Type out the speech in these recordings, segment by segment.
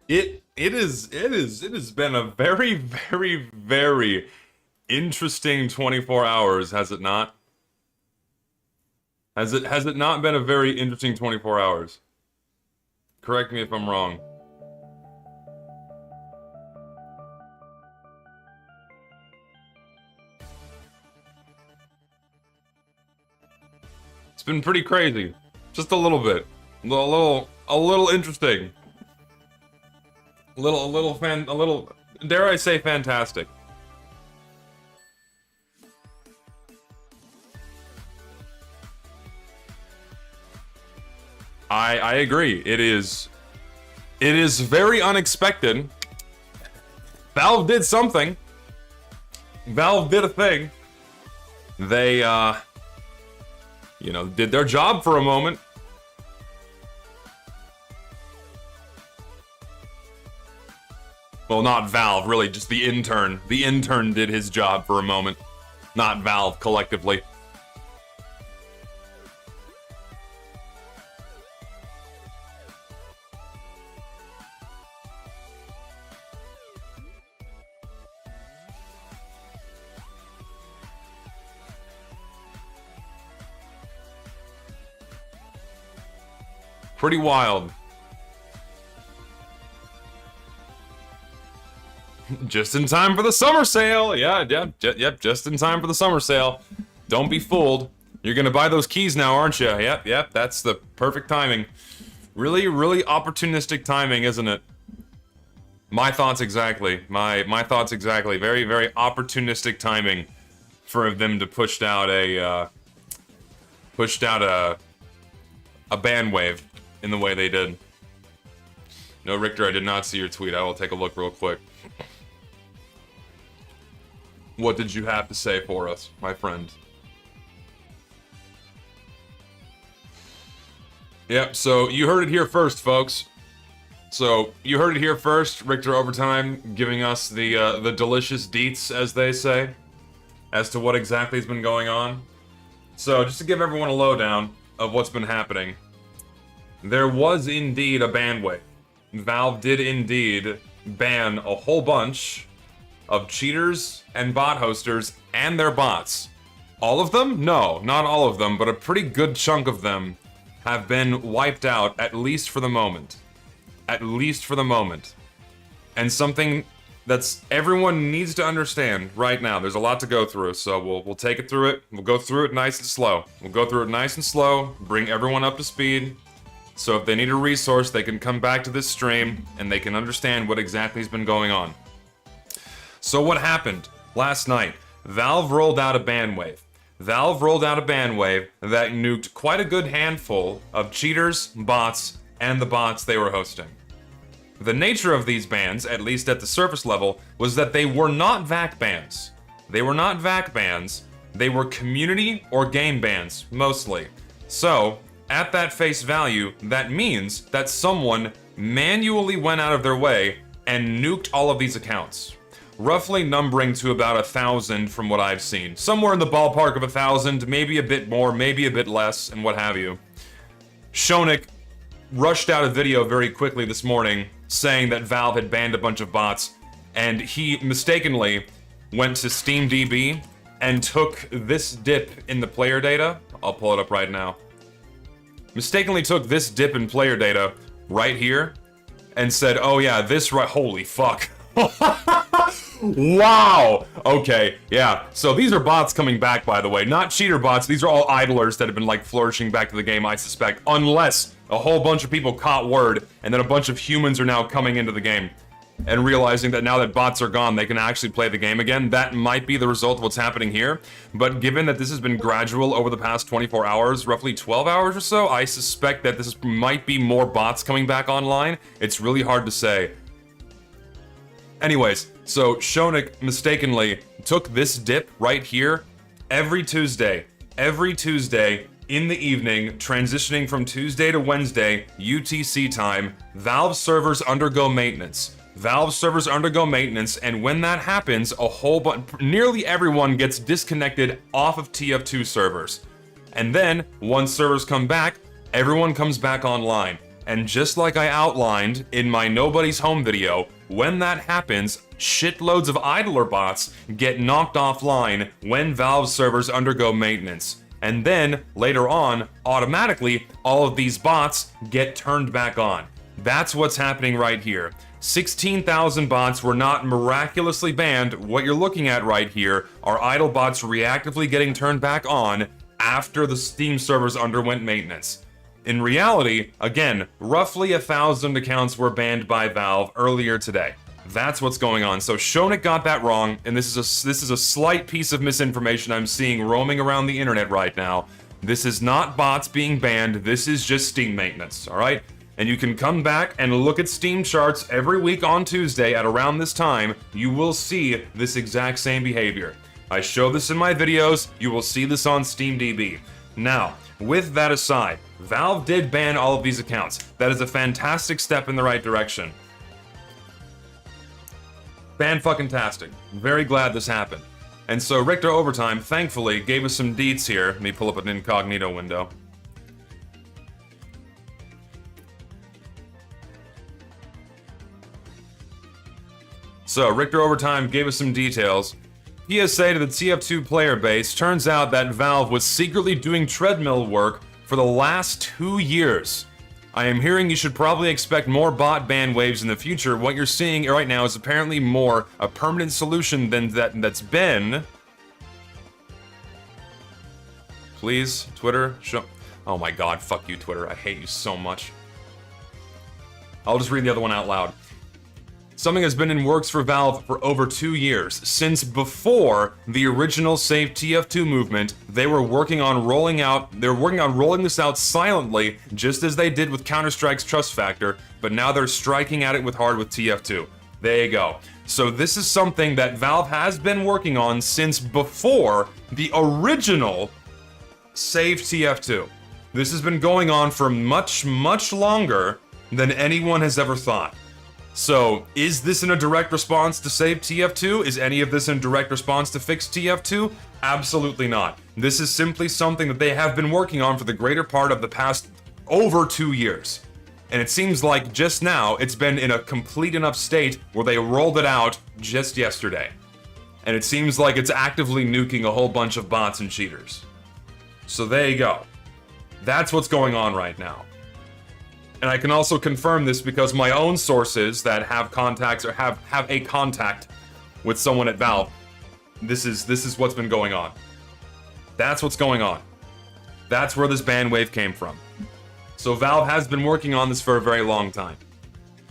It has been a very interesting 24 hours, has it not? Has it not been a very interesting 24 hours? Correct me if I'm wrong. It's been pretty crazy. Just a little bit. A little interesting. A little, dare I say, fantastic. I agree. It is very unexpected. Valve did something. Valve did a thing. They, you know, did their job for a moment. Well, not Valve, really, just the intern. The intern did his job for a moment. Not Valve, collectively. Pretty wild. Just in time for the summer sale. Yep, just in time for the summer sale. Don't be fooled. You're gonna buy those keys now, aren't you? Yep, that's the perfect timing. Really opportunistic timing, isn't it? My thoughts exactly. My thoughts exactly. Very opportunistic timing for them to push out a ban wave in the way they did. No, Richter, I did not see your tweet. I will take a look real quick. What did you have to say for us, my friend? Yep, so you heard it here first, folks. So, you heard it here first. Richter Overtime giving us the delicious deets, as they say, as to what exactly has been going on. So, just to give everyone a lowdown of what's been happening, there was indeed a ban wave. Valve did indeed ban a whole bunch of cheaters and bot hosters and their bots. All of them? No, not all of them, but a pretty good chunk of them have been wiped out, at least for the moment. At least for the moment. And something that's everyone needs to understand right now. There's a lot to go through, so we'll take it through it. We'll go through it nice and slow. We'll go through it nice and slow, bring everyone up to speed. So if they need a resource, they can come back to this stream and they can understand what exactly has been going on. So what happened last night? Valve rolled out a ban wave. Valve rolled out a ban wave that nuked quite a good handful of cheaters, bots, and the bots they were hosting. The nature of these bans, at least at the surface level, was that they were not VAC bans. They were not VAC bans. They were community or game bans, mostly. So, at that face value, that means that someone manually went out of their way and nuked all of these accounts. Roughly numbering to about 1,000 from what I've seen. Somewhere in the ballpark of 1,000, maybe a bit more, maybe a bit less, and what have you. Shonik rushed out a video very quickly this morning saying that Valve had banned a bunch of bots, and he mistakenly went to SteamDB and took this dip in the player data. I'll pull it up right now. Mistakenly took this dip in player data right here and said, oh yeah, this right, holy fuck. Wow! Okay, yeah. So these are bots coming back, by the way. Not cheater bots. These are all idlers that have been, like, flourishing back to the game, I suspect. Unless a whole bunch of people caught word, and then a bunch of humans are now coming into the game. And realizing that now that bots are gone, they can actually play the game again. That might be the result of what's happening here. But given that this has been gradual over the past 24 hours, roughly 12 hours or so, I suspect that this might be more bots coming back online. It's really hard to say. Anyways, so Shonik mistakenly took this dip right here every Tuesday in the evening, transitioning from Tuesday to Wednesday, UTC time. Valve servers undergo maintenance. Valve servers undergo maintenance, and when that happens, nearly everyone gets disconnected off of TF2 servers. And then, once servers come back, everyone comes back online. And just like I outlined in my Nobody's Home video, when that happens, shitloads of idler bots get knocked offline when Valve servers undergo maintenance. And then, later on, automatically, all of these bots get turned back on. That's what's happening right here. 16,000 bots were not miraculously banned. What you're looking at right here are idle bots reactively getting turned back on after the Steam servers underwent maintenance. In reality, again, roughly 1,000 accounts were banned by Valve earlier today. That's what's going on. So Shonik got that wrong, and this is a slight piece of misinformation I'm seeing roaming around the internet right now. This is not bots being banned, this is just Steam maintenance, alright? And you can come back and look at Steam charts every week on Tuesday at around this time. You will see this exact same behavior. I show this in my videos, you will see this on SteamDB. Now, with that aside, Valve did ban all of these accounts. That is a fantastic step in the right direction. Fan-fucking-tastic. Very glad this happened. And so Richter Overtime, thankfully, gave us some deets here. Let me pull up an incognito window. So, Richter Overtime gave us some details. PSA to the TF2 player base, turns out that Valve was secretly doing treadmill work for the last 2 years. I am hearing you should probably expect more bot ban waves in the future. What you're seeing right now is apparently more a permanent solution than that's been. Please, Twitter, show. Oh my god, fuck you, Twitter. I hate you so much. I'll just read the other one out loud. Something has been in works for Valve for over 2 years. Since before the original Save TF2 movement, they were working on rolling this out silently, just as they did with Counter-Strike's Trust Factor, but now they're striking at it with hard with TF2. There you go. So this is something that Valve has been working on since before the original Save TF2. This has been going on for much, much longer than anyone has ever thought. So, is this in a direct response to Save TF2? Is any of this in direct response to Fix TF2? Absolutely not. This is simply something that they have been working on for the greater part of the past over 2 years. And it seems like just now, it's been in a complete enough state where they rolled it out just yesterday. And it seems like it's actively nuking a whole bunch of bots and cheaters. So there you go. That's what's going on right now. And I can also confirm this because my own sources that have contacts or have a contact with someone at Valve, this is what's been going on. That's what's going on. That's where this ban wave came from. So Valve has been working on this for a very long time.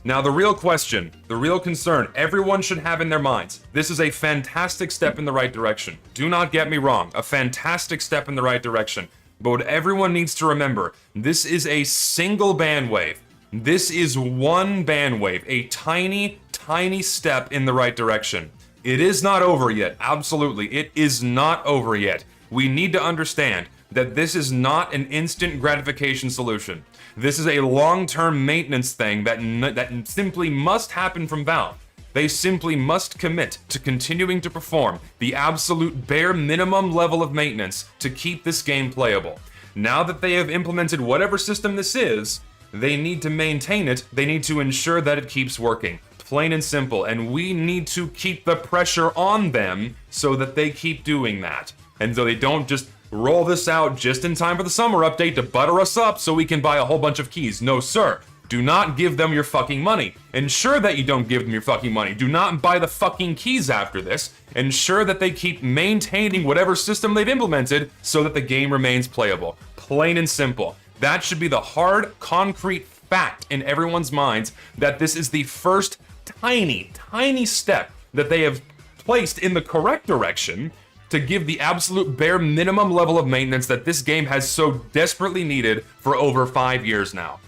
Now the real question, the real concern everyone should have in their minds, this is a fantastic step in the right direction. Do not get me wrong, a fantastic step in the right direction. But what everyone needs to remember, this is a single ban wave. This is one ban wave, a tiny, tiny step in the right direction. It is not over yet, absolutely, it is not over yet. We need to understand that this is not an instant gratification solution. This is a long-term maintenance thing that simply must happen from Valve. They simply must commit to continuing to perform the absolute bare minimum level of maintenance to keep this game playable. Now that they have implemented whatever system this is, they need to maintain it, they need to ensure that it keeps working. Plain and simple, and we need to keep the pressure on them so that they keep doing that. And so they don't just roll this out just in time for the summer update to butter us up so we can buy a whole bunch of keys. No, sir. Do not give them your fucking money. Ensure that you don't give them your fucking money. Do not buy the fucking keys after this. Ensure that they keep maintaining whatever system they've implemented so that the game remains playable. Plain and simple. That should be the hard, concrete fact in everyone's minds that this is the first tiny, tiny step that they have placed in the correct direction to give the absolute bare minimum level of maintenance that this game has so desperately needed for over 5 years now.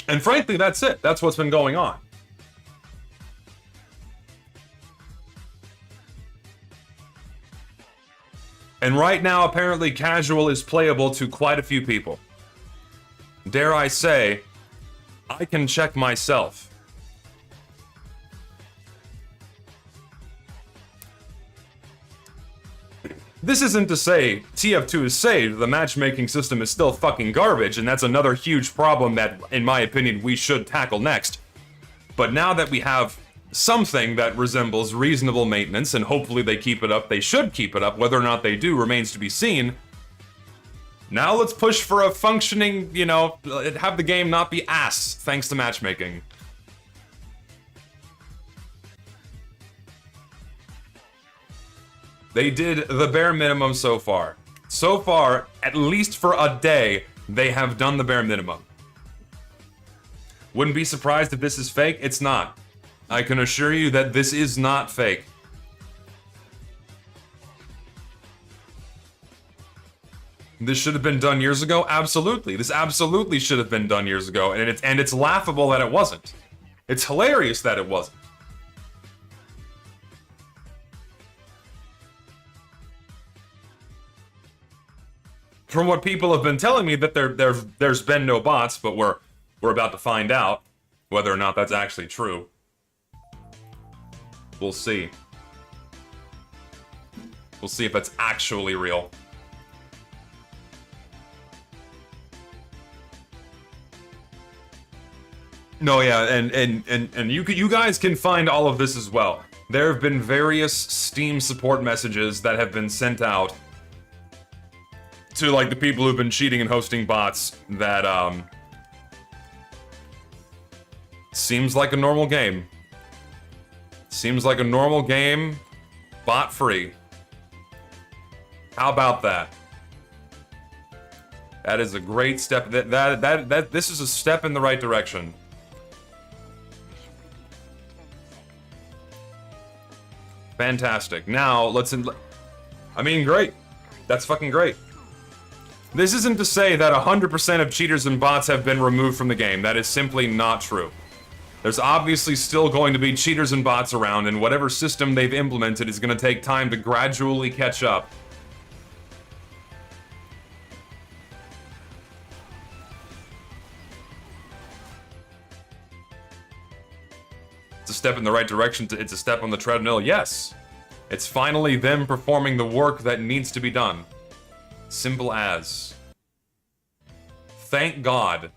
And frankly, that's it. That's what's been going on. And right now, apparently, casual is playable to quite a few people. Dare I say, I can check myself. This isn't to say TF2 is saved, the matchmaking system is still fucking garbage, and that's another huge problem that, in my opinion, we should tackle next. But now that we have something that resembles reasonable maintenance, and hopefully they keep it up, they should keep it up, whether or not they do remains to be seen. Now let's push for a functioning, you know, have the game not be ass, thanks to matchmaking. They did the bare minimum so far. So far, at least for a day, they have done the bare minimum. Wouldn't be surprised if this is fake. It's not. I can assure you that this is not fake. This should have been done years ago? Absolutely. This absolutely should have been done years ago, and it's laughable that it wasn't. It's hilarious that it wasn't. From what people have been telling me, that there's been no bots, but we're about to find out whether or not that's actually true. We'll see. We'll see if that's actually real. No, yeah, and you guys can find all of this as well. There have been various Steam support messages that have been sent out to, like, the people who've been cheating and hosting bots that, seems like a normal game. Seems like a normal game, bot-free. How about that? That is a great step. This is a step in the right direction. Fantastic. Now, I mean, great. That's fucking great. This isn't to say that 100% of cheaters and bots have been removed from the game. That is simply not true. There's obviously still going to be cheaters and bots around, and whatever system they've implemented is going to take time to gradually catch up. It's a step in the right direction. It's a step on the treadmill, yes. It's finally them performing the work that needs to be done. Simple as. Thank God.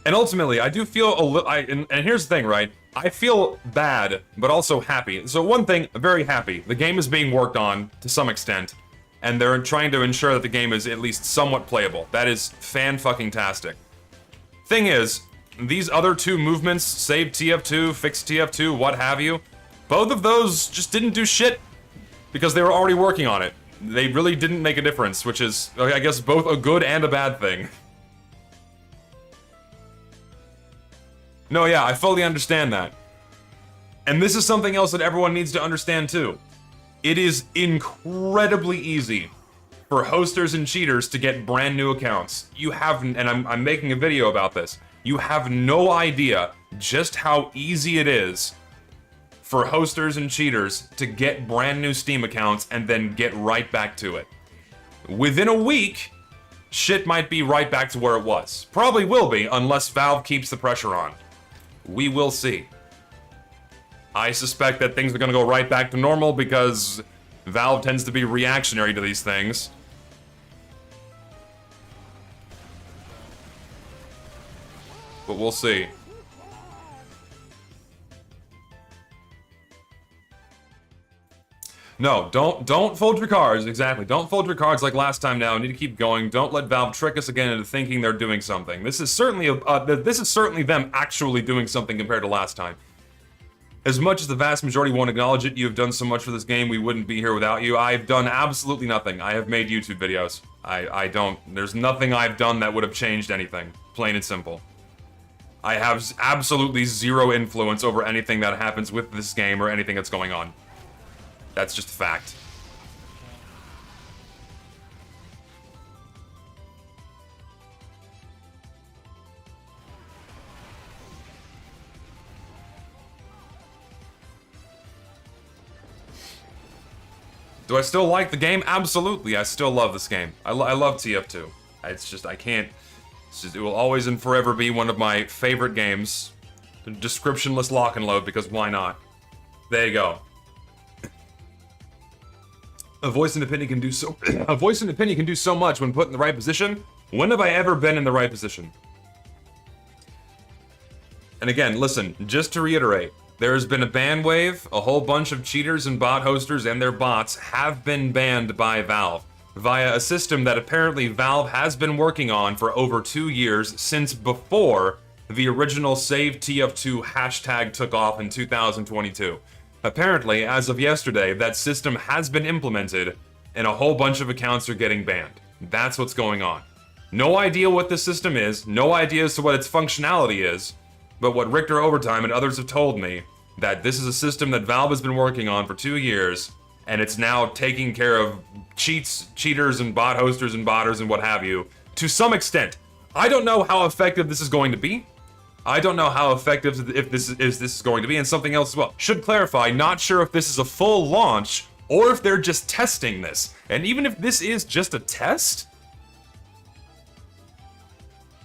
And ultimately, I do feel a little... And here's the thing, right? I feel bad, but also happy. So one thing, very happy. The game is being worked on, to some extent. And they're trying to ensure that the game is at least somewhat playable. That is fan-fucking-tastic. Thing is, these other two movements, save TF2, fix TF2, what have you, both of those just didn't do shit because they were already working on it. They really didn't make a difference, which is, I guess, both a good and a bad thing. No, yeah, I fully understand that. And this is something else that everyone needs to understand too. It is incredibly easy for hosters and cheaters to get brand new accounts. You have, and I'm making a video about this, you have no idea just how easy it is for hosters and cheaters to get brand new Steam accounts and then get right back to it. Within a week, shit might be right back to where it was. Probably will be, unless Valve keeps the pressure on. We will see. I suspect that things are gonna go right back to normal because Valve tends to be reactionary to these things. But we'll see. No, don't fold your cards, exactly. Don't fold your cards like last time now. You need to keep going. Don't let Valve trick us again into thinking they're doing something. This is certainly them actually doing something compared to last time. As much as the vast majority won't acknowledge it, you have done so much for this game, we wouldn't be here without you. I've done absolutely nothing. I have made YouTube videos. There's nothing I've done that would have changed anything. Plain and simple. I have absolutely zero influence over anything that happens with this game or anything that's going on. That's just a fact. Do I still like the game? Absolutely, I still love this game. I love TF2. It's just, I can't... It will always and forever be one of my favorite games. Descriptionless lock and load, because why not? There you go. A voice and opinion can do so. A voice and opinion can do so much when put in the right position. When have I ever been in the right position? And again, listen, just to reiterate, there has been a ban wave. A whole bunch of cheaters and bot hosters and their bots have been banned by Valve via a system that apparently Valve has been working on for over 2 years, since before the original Save TF2 hashtag took off in 2022. Apparently, as of yesterday, that system has been implemented, and a whole bunch of accounts are getting banned. That's what's going on. No idea what this system is, no idea as to what its functionality is, but what Richter Overtime and others have told me, that this is a system that Valve has been working on for 2 years, and it's now taking care of cheaters, and bot hosters and botters and what have you, to some extent. I don't know how effective this is going to be. I don't know how effective this is going to be, and something else as well. Should clarify, not sure if this is a full launch, or if they're just testing this. And even if this is just a test,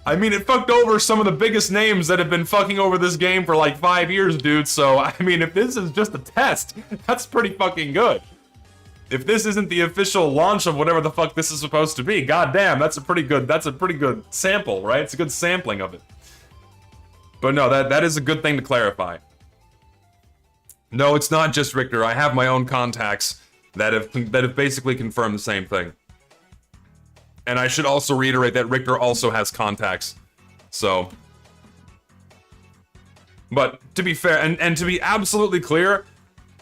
I mean, it fucked over some of the biggest names that have been fucking over this game for like 5 years, dude. So, I mean, if this is just a test, that's pretty fucking good. If this isn't the official launch of whatever the fuck this is supposed to be, goddamn, that's a pretty good sample, right? It's a good sampling of it. But no, that is a good thing to clarify. No, it's not just Richter. I have my own contacts that have basically confirmed the same thing. And I should also reiterate that Richter also has contacts. So. But to be fair, and to be absolutely clear,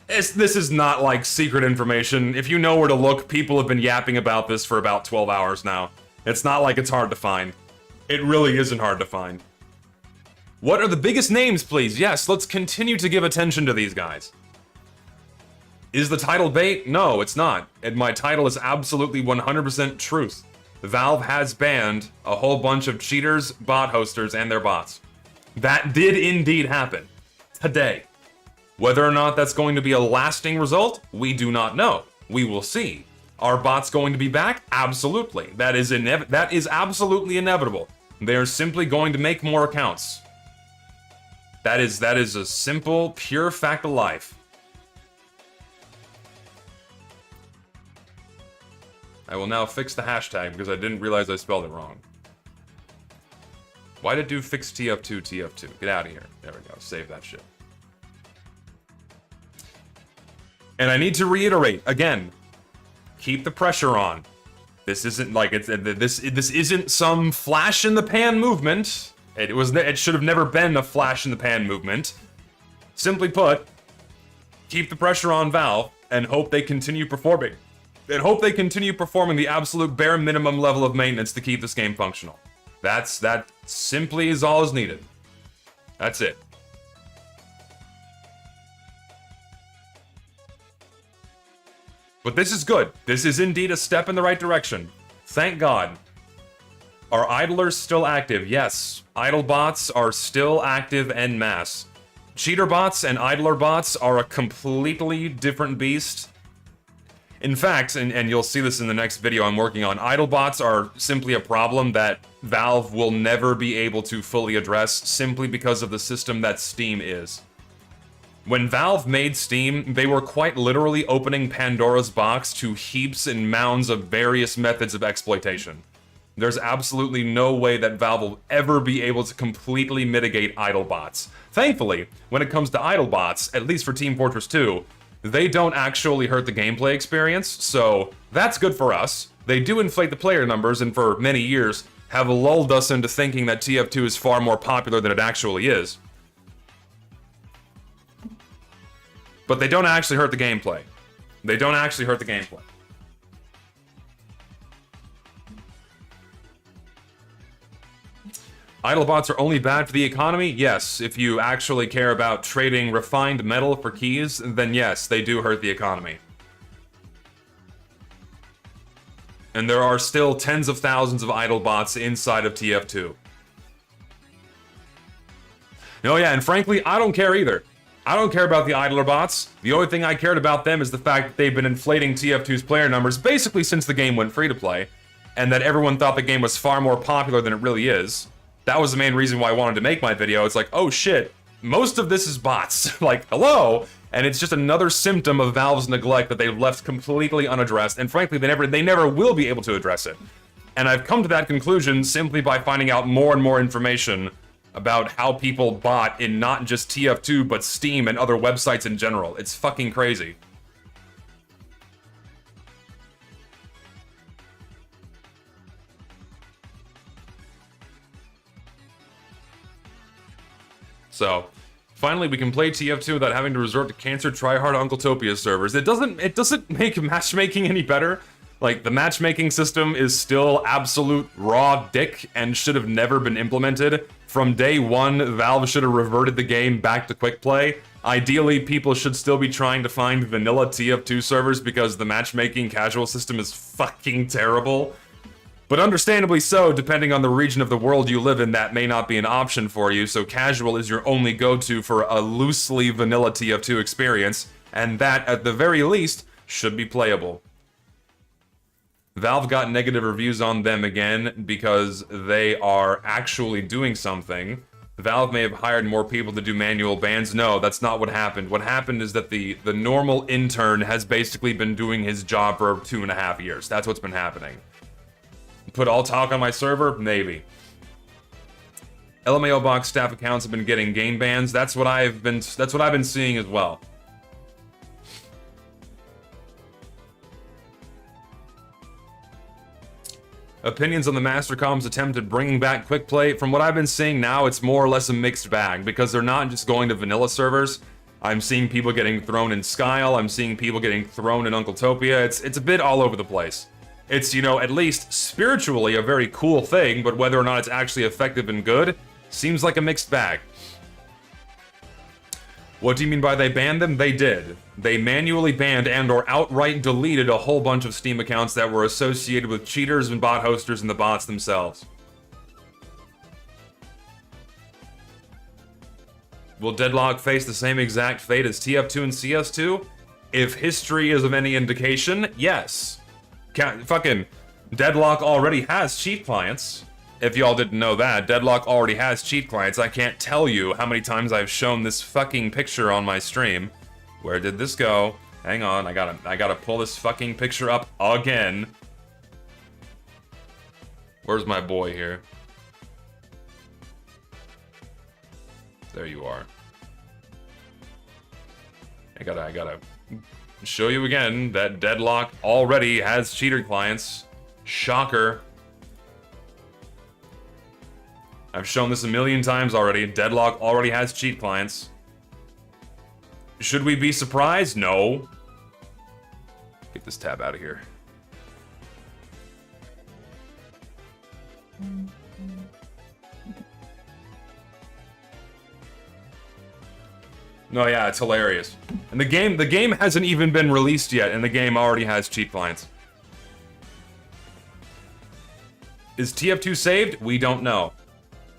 this is not like secret information. If you know where to look, people have been yapping about this for about 12 hours now. It's not like it's hard to find. It really isn't hard to find. What are the biggest names, please? Yes, let's continue to give attention to these guys. Is the title bait? No, it's not. And my title is absolutely 100% truth. Valve has banned a whole bunch of cheaters, bot hosters, and their bots. That did indeed happen. Today. Whether or not that's going to be a lasting result, we do not know. We will see. Are bots going to be back? Absolutely. That is absolutely inevitable. They're simply going to make more accounts. That is a simple, pure fact of life. I will now fix the hashtag because I didn't realize I spelled it wrong. Why did do fix TF2? Get out of here. There we go. Save that shit. And I need to reiterate again. Keep the pressure on. This isn't like this isn't some flash in the pan movement. It should have never been a flash in the pan movement. Simply put, keep the pressure on Valve and hope they continue performing. And hope they continue performing the absolute bare minimum level of maintenance to keep this game functional. That simply is all is needed. That's it. But this is good. This is indeed a step in the right direction. Thank God. Are idlers still active? Yes. Idle bots are still active en masse. Cheater bots and idler bots are a completely different beast. In fact, and you'll see this in the next video I'm working on, idle bots are simply a problem that Valve will never be able to fully address simply because of the system that Steam is. When Valve made Steam, they were quite literally opening Pandora's box to heaps and mounds of various methods of exploitation. There's absolutely no way that Valve will ever be able to completely mitigate idle bots. Thankfully, when it comes to idle bots, at least for Team Fortress 2, they don't actually hurt the gameplay experience, so that's good for us. They do inflate the player numbers, and for many years have lulled us into thinking that TF2 is far more popular than it actually is. But they don't actually hurt the gameplay. They don't actually hurt the gameplay. Idle bots are only bad for the economy? Yes. If you actually care about trading refined metal for keys, then yes, they do hurt the economy. And there are still tens of thousands of idle bots inside of TF2. Oh yeah, and frankly, I don't care either. I don't care about the idler bots. The only thing I cared about them is the fact that they've been inflating TF2's player numbers basically since the game went free to play, and that everyone thought the game was far more popular than it really is. That was the main reason why I wanted to make my video. It's like, oh shit, most of this is bots. Like, hello? And it's just another symptom of Valve's neglect that they've left completely unaddressed, and frankly, they never will be able to address it. And I've come to that conclusion simply by finding out more and more information about how people bot in not just TF2, but Steam and other websites in general. It's fucking crazy. So, finally, we can play TF2 without having to resort to cancer tryhard Uncletopia servers. It doesn't make matchmaking any better. Like, the matchmaking system is still absolute raw dick and should have never been implemented. From day one, Valve should have reverted the game back to quick play. Ideally, people should still be trying to find vanilla TF2 servers because the matchmaking casual system is fucking terrible. But understandably so, depending on the region of the world you live in, that may not be an option for you, so casual is your only go-to for a loosely vanilla TF2 experience, and that, at the very least, should be playable. Valve got negative reviews on them again because they are actually doing something. Valve may have hired more people to do manual bans. No, that's not what happened. What happened is that the normal intern has basically been doing his job for 2.5 years. That's what's been happening. Put all talk on my server? Maybe. LMAO box staff accounts have been getting game bans. That's what I've been seeing as well. Opinions on the Mastercom's attempt at bringing back quick play. From what I've been seeing now, it's more or less a mixed bag because they're not just going to vanilla servers. I'm seeing people getting thrown in Skyle. I'm seeing people getting thrown in Uncletopia. It's a bit all over the place. It's, you know, at least spiritually a very cool thing, but whether or not it's actually effective and good seems like a mixed bag. What do you mean by they banned them? They did. They manually banned and or outright deleted a whole bunch of Steam accounts that were associated with cheaters and bot hosters and the bots themselves. Will Deadlock face the same exact fate as TF2 and CS2? If history is of any indication, yes. Fucking Deadlock already has cheat clients. If y'all didn't know that, Deadlock already has cheat clients. I can't tell you how many times I've shown this fucking picture on my stream. Where did this go? Hang on, I gotta pull this fucking picture up again. Where's my boy here? There you are. I gotta show you again that Deadlock already has cheater clients. Shocker. I've shown this a million times already. Deadlock already has cheat clients. Should we be surprised? No. Get this tab out of here. No, yeah, it's hilarious. And the game hasn't even been released yet, and the game already has cheat clients. Is TF2 saved? We don't know.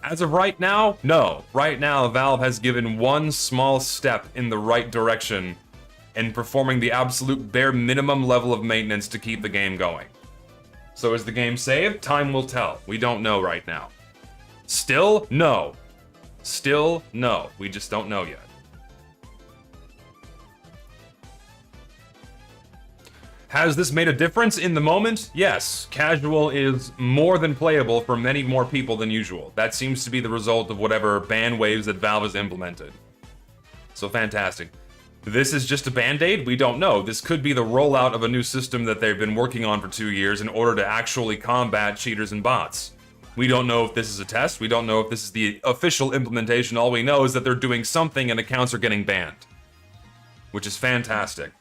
As of right now, no. Right now, Valve has given one small step in the right direction in performing the absolute bare minimum level of maintenance to keep the game going. So is the game saved? Time will tell. We don't know right now. Still, no. Still, no. We just don't know yet. Has this made a difference in the moment? Yes. Casual is more than playable for many more people than usual. That seems to be the result of whatever ban waves that Valve has implemented. So fantastic. This is just a band-aid? We don't know. This could be the rollout of a new system that they've been working on for 2 years in order to actually combat cheaters and bots. We don't know if this is a test. We don't know if this is the official implementation. All we know is that they're doing something and accounts are getting banned. Which is fantastic.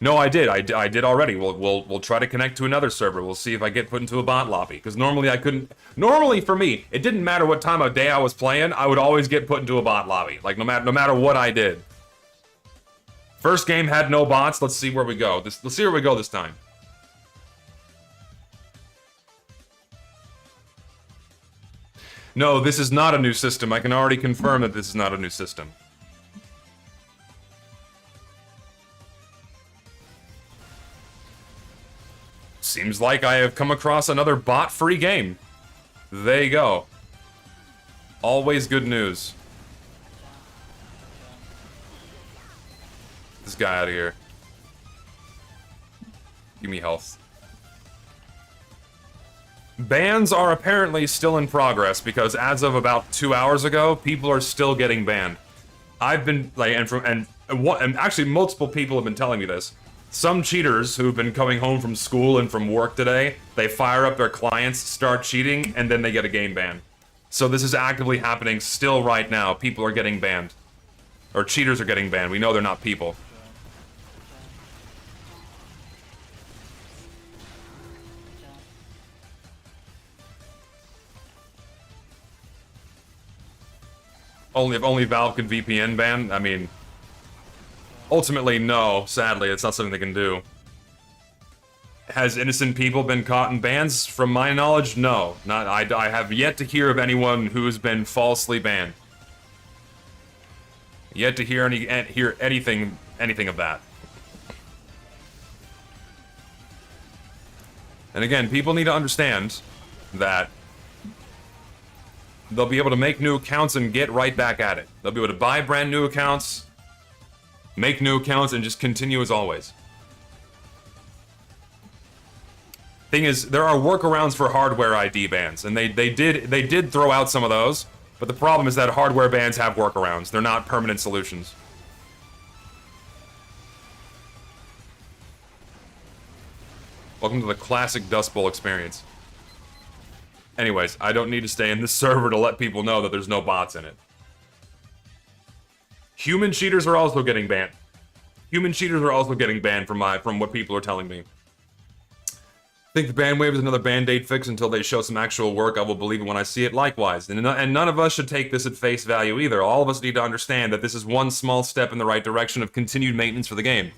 No, I did already. We'll try to connect to another server. We'll see if I get put into a bot lobby. Because normally I couldn't... Normally, for me, it didn't matter what time of day I was playing, I would always get put into a bot lobby. Like, no matter what I did. First game had no bots. Let's see where we go. Let's see where we go this time. No, this is not a new system. I can already confirm that this is not a new system. Seems like I have come across another bot-free game. There you go. Always good news. this guy out of here. Give me health. Bans are apparently still in progress because as of about 2 hours ago, people are still getting banned. I've been like, and actually multiple people have been telling me this. Some cheaters who've been coming home from school and from work today, they fire up their clients, start cheating, and then they get a game ban. So this is actively happening still right now. People are getting banned. Or cheaters are getting banned. We know they're not people. If only Valve could VPN ban? I mean, ultimately, no. Sadly, it's not something they can do. Has innocent people been caught in bans? From my knowledge, no. Not. I have yet to hear of anyone who's been falsely banned. Yet to hear anything of that. And again, people need to understand that they'll be able to make new accounts and get right back at it. They'll be able to buy brand new accounts, make new accounts, and just continue as always. Thing is, there are workarounds for hardware ID bans, and they did throw out some of those, but the problem is that hardware bans have workarounds. They're not permanent solutions. Welcome to the classic Dust Bowl experience. Anyways, I don't need to stay in this server to let people know that there's no bots in it. Human cheaters are also getting banned. Human cheaters are also getting banned from what people are telling me. I think the ban wave is another band-aid fix until they show some actual work. I will believe it when I see it likewise. And none of us should take this at face value either. All of us need to understand that this is one small step in the right direction of continued maintenance for the game.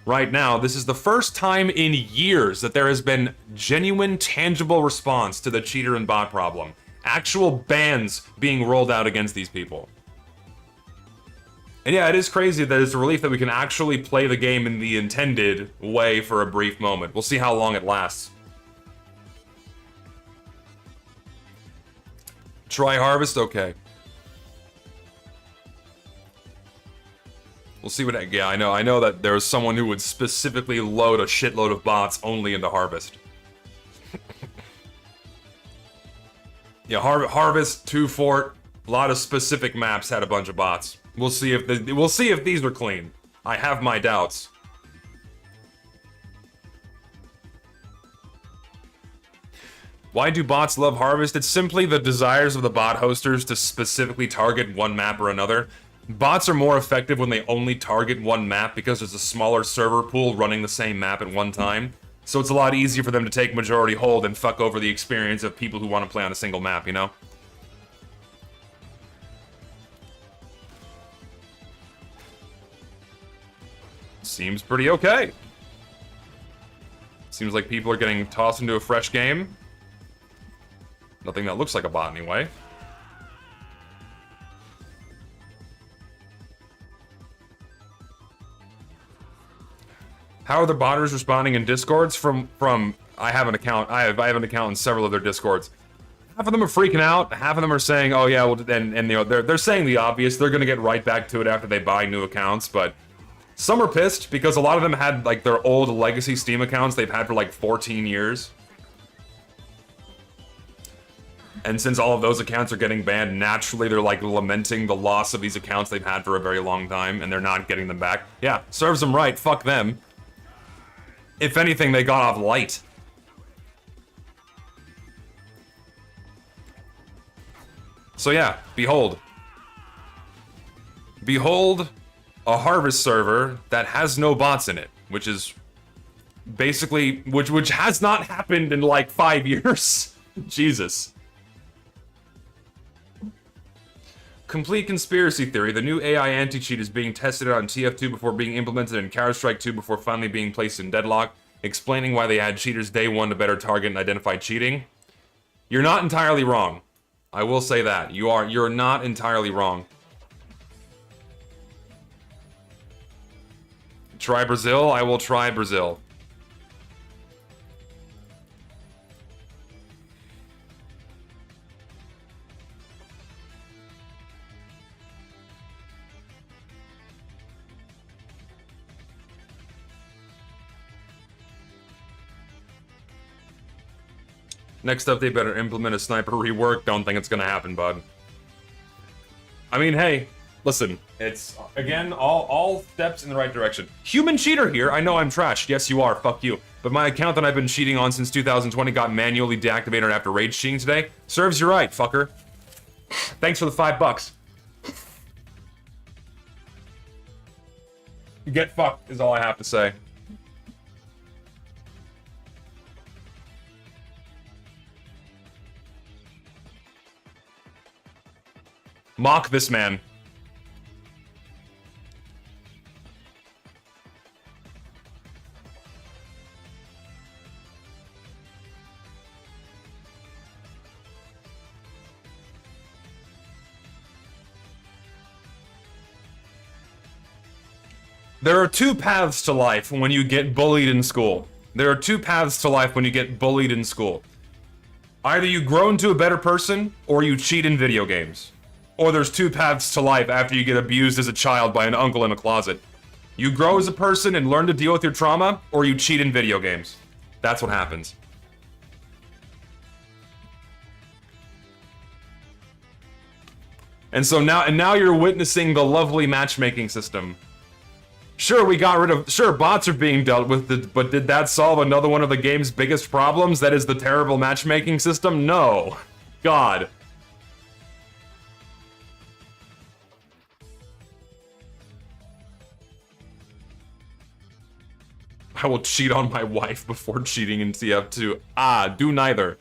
Right now, this is the first time in years that there has been genuine, tangible response to the cheater and bot problem. Actual bans being rolled out against these people. And yeah, it is crazy that it's a relief that we can actually play the game in the intended way for a brief moment. We'll see how long it lasts. Try Harvest? Okay. We'll see what. Yeah, I know that there was someone who would specifically load a shitload of bots only into Harvest. Yeah, Harvest, 2 Fort, a lot of specific maps had a bunch of bots. We'll see if these are clean. I have my doubts. Why do bots love Harvest? It's simply the desires of the bot hosters to specifically target one map or another. Bots are more effective when they only target one map because there's a smaller server pool running the same map at one time. So it's a lot easier for them to take majority hold and fuck over the experience of people who want to play on a single map, you know? Seems pretty okay. Seems like people are getting tossed into a fresh game. Nothing that looks like a bot anyway. How are the botters responding in Discords? From I have an account. I have an account in several of their Discords. Half of them are freaking out. Half of them are saying, "Oh yeah, well," and you know they're saying the obvious. They're gonna get right back to it after they buy new accounts. But some are pissed because a lot of them had like their old legacy Steam accounts they've had for like 14 years. And since all of those accounts are getting banned, naturally they're like lamenting the loss of these accounts they've had for a very long time, and they're not getting them back. Yeah, serves them right. Fuck them. If anything, they got off light. So yeah, behold. Behold a Harvest server that has no bots in it, which is basically, which has not happened in like 5 years. Jesus. Complete conspiracy theory. The new AI anti-cheat is being tested on TF2 before being implemented in Counter-Strike 2 before finally being placed in deadlock, explaining why they had cheaters day one to better target and identify cheating. You're not entirely wrong. I will say that. You're not entirely wrong. Try Brazil? I will try Brazil. Next up, they better implement a sniper rework. Don't think it's gonna happen, bud. I mean, hey, listen. It's, again, all steps in the right direction. Human cheater here. I know I'm trash. Yes, you are. Fuck you. But my account that I've been cheating on since 2020 got manually deactivated after rage cheating today. Serves you right, fucker. Thanks for the $5. Get fucked is all I have to say. Mock this man. There are two paths to life when you get bullied in school. There are two paths to life when you get bullied in school. Either you grow into a better person, or you cheat in video games. Or there's two paths to life after you get abused as a child by an uncle in a closet. You grow as a person and learn to deal with your trauma, or you cheat in video games. That's what happens. And so now you're witnessing the lovely matchmaking system. Sure, we got rid of... Sure, bots are being dealt with, but did that solve another one of the game's biggest problems? That is the terrible matchmaking system? No. God. I will cheat on my wife before cheating in TF2. Ah, do neither.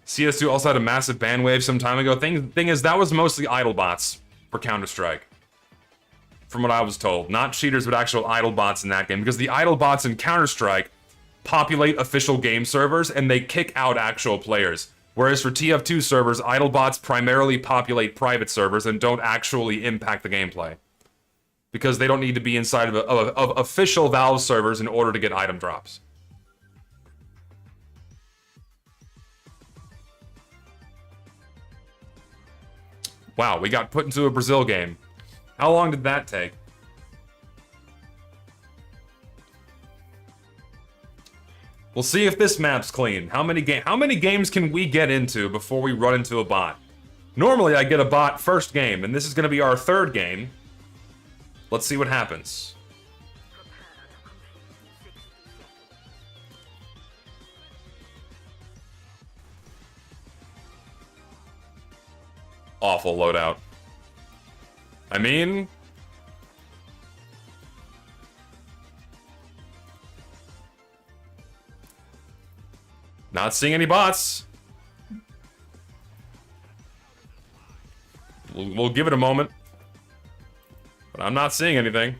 CS2 also had a massive ban wave some time ago. Thing is, that was mostly idle bots for Counter-Strike. From what I was told. Not cheaters, but actual idle bots in that game. Because the idle bots in Counter-Strike populate official game servers, and they kick out actual players. Whereas for TF2 servers, idle bots primarily populate private servers and don't actually impact the gameplay. Because they don't need to be inside of official Valve servers in order to get item drops. Wow, we got put into a Brazil game. How long did that take? We'll see if this map's clean. How many games can we get into before we run into a bot? Normally I get a bot first game, and this is gonna be our third game. Let's see what happens. Awful loadout. I mean... Not seeing any bots. We'll give it a moment. But I'm not seeing anything.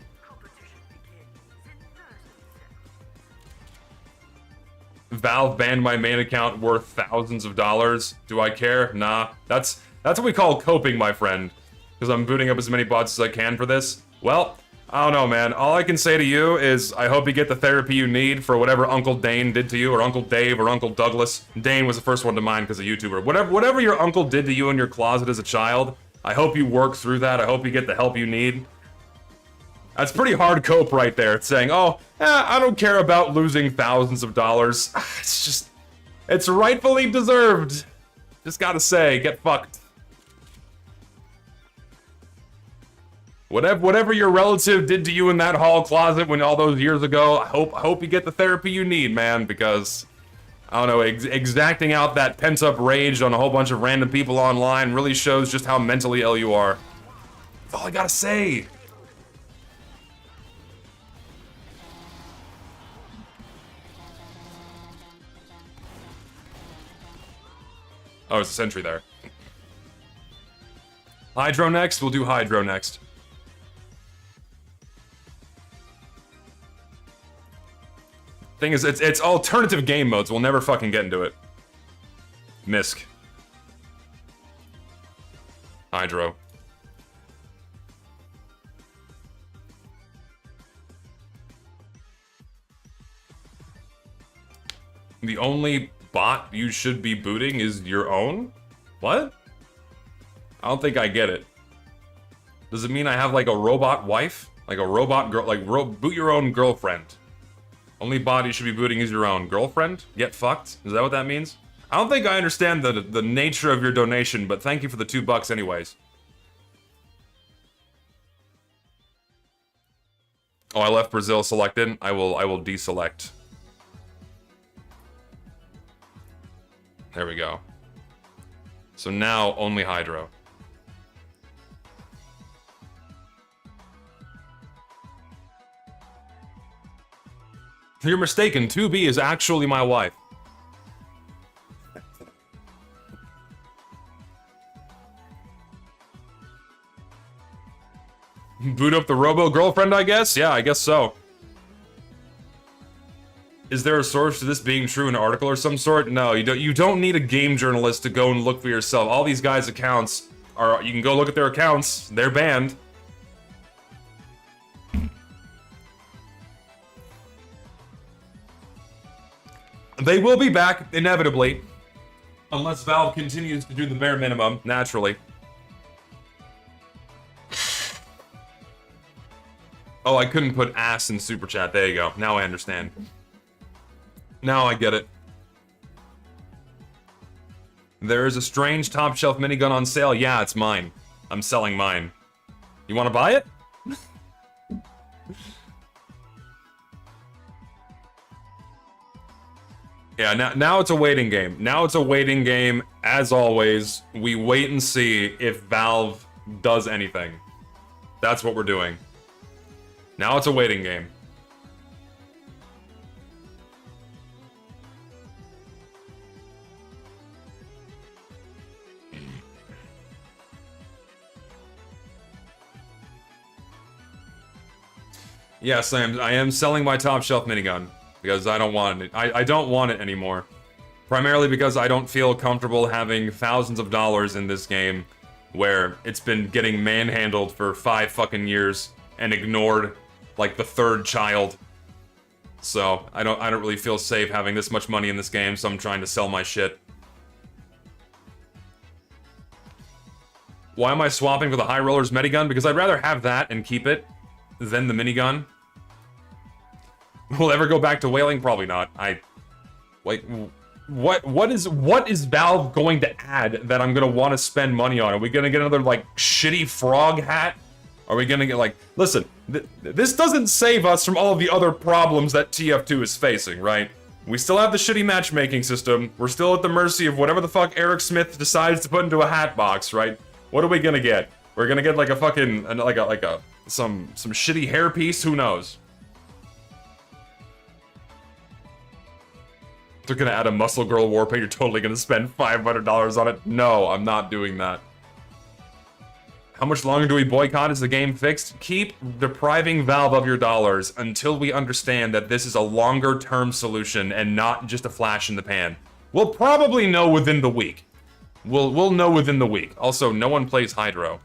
Valve banned my main account worth thousands of dollars. Do I care? Nah. That's what we call coping, my friend. Because I'm booting up as many bots as I can for this. Well, I don't know, man. All I can say to you is I hope you get the therapy you need for whatever Uncle Dane did to you, or Uncle Dave, or Uncle Douglas. Dane was the first one to mind because of YouTuber. Whatever your uncle did to you in your closet as a child, I hope you work through that. I hope you get the help you need. That's pretty hard cope right there. It's saying, oh, I don't care about losing thousands of dollars. It's just, it's rightfully deserved. Just gotta say, get fucked. Whatever your relative did to you in that hall closet when all those years ago, I hope you get the therapy you need, man, because, I don't know, exacting out that pent-up rage on a whole bunch of random people online really shows just how mentally ill you are. That's all I gotta say. Oh, it's a sentry there. Hydro next? We'll do Hydro next. Thing is, it's alternative game modes. We'll never fucking get into it. Misk. Hydro. The only bot you should be booting is your own? What? I don't think I get it. Does it mean I have, like, a robot wife? Like a robot girl, like, boot your own girlfriend. Only body you should be booting is your own girlfriend? Get fucked? Is that what that means? I don't think I understand the nature of your donation, but thank you for the $2 anyways. Oh, I left Brazil selected. I will deselect. There we go. So now only Hydro. You're mistaken. 2B is actually my wife. Boot up the robo-girlfriend, I guess? Yeah, I guess so. Is there a source to this being true, an article or some sort? No, you don't need a game journalist to go and look for yourself. All these guys' accounts are... You can go look at their accounts. They're banned. They will be back, inevitably. Unless Valve continues to do the bare minimum, naturally. Oh, I couldn't put ass in Super Chat. There you go. Now I understand. Now I get it. There is a strange top shelf minigun on sale. Yeah, it's mine. I'm selling mine. You want to buy it? Yeah, now it's a waiting game. Now it's a waiting game. As always, we wait and see if Valve does anything. That's what we're doing. Now it's a waiting game. Yes, I am selling my top shelf minigun. Because I don't want it. I don't want it anymore. Primarily because I don't feel comfortable having thousands of dollars in this game where it's been getting manhandled for 5 fucking years and ignored like the third child. So I don't really feel safe having this much money in this game, so I'm trying to sell my shit. Why am I swapping for the High Rollers minigun? Because I'd rather have that and keep it than the minigun. Will ever go back to whaling? Probably not. Wait, what is Valve going to add that I'm gonna want to spend money on? Are we gonna get another, like, shitty frog hat? Are we gonna get, like... Listen, this doesn't save us from all of the other problems that TF2 is facing, right? We still have the shitty matchmaking system. We're still at the mercy of whatever the fuck Eric Smith decides to put into a hat box, right? What are we gonna get? We're gonna get, like, a fucking... some shitty hairpiece? Who knows? They're gonna add a Muscle Girl warpaint, you're totally gonna spend $500 on it? No, I'm not doing that. How much longer do we boycott? Is the game fixed? Keep depriving Valve of your dollars until we understand that this is a longer-term solution and not just a flash in the pan. We'll probably know within the week. We'll know within the week. Also, no one plays Hydro.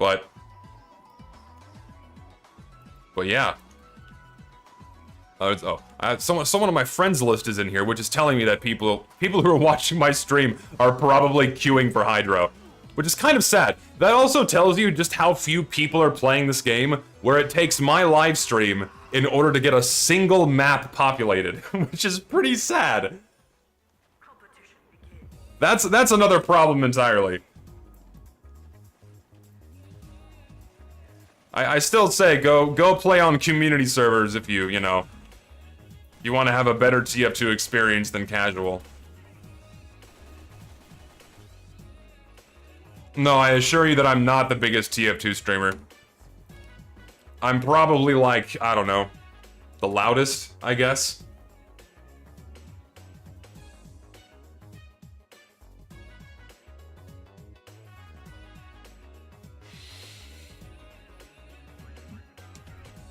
But yeah. Someone on my friends list is in here, which is telling me that people who are watching my stream are probably queuing for Hydro, which is kind of sad. That also tells you just how few people are playing this game, where it takes my live stream in order to get a single map populated, which is pretty sad. That's another problem entirely. I still say go play on community servers if you know. You want to have a better TF2 experience than casual. No, I assure you that I'm not the biggest TF2 streamer. I'm probably like, I don't know, the loudest, I guess.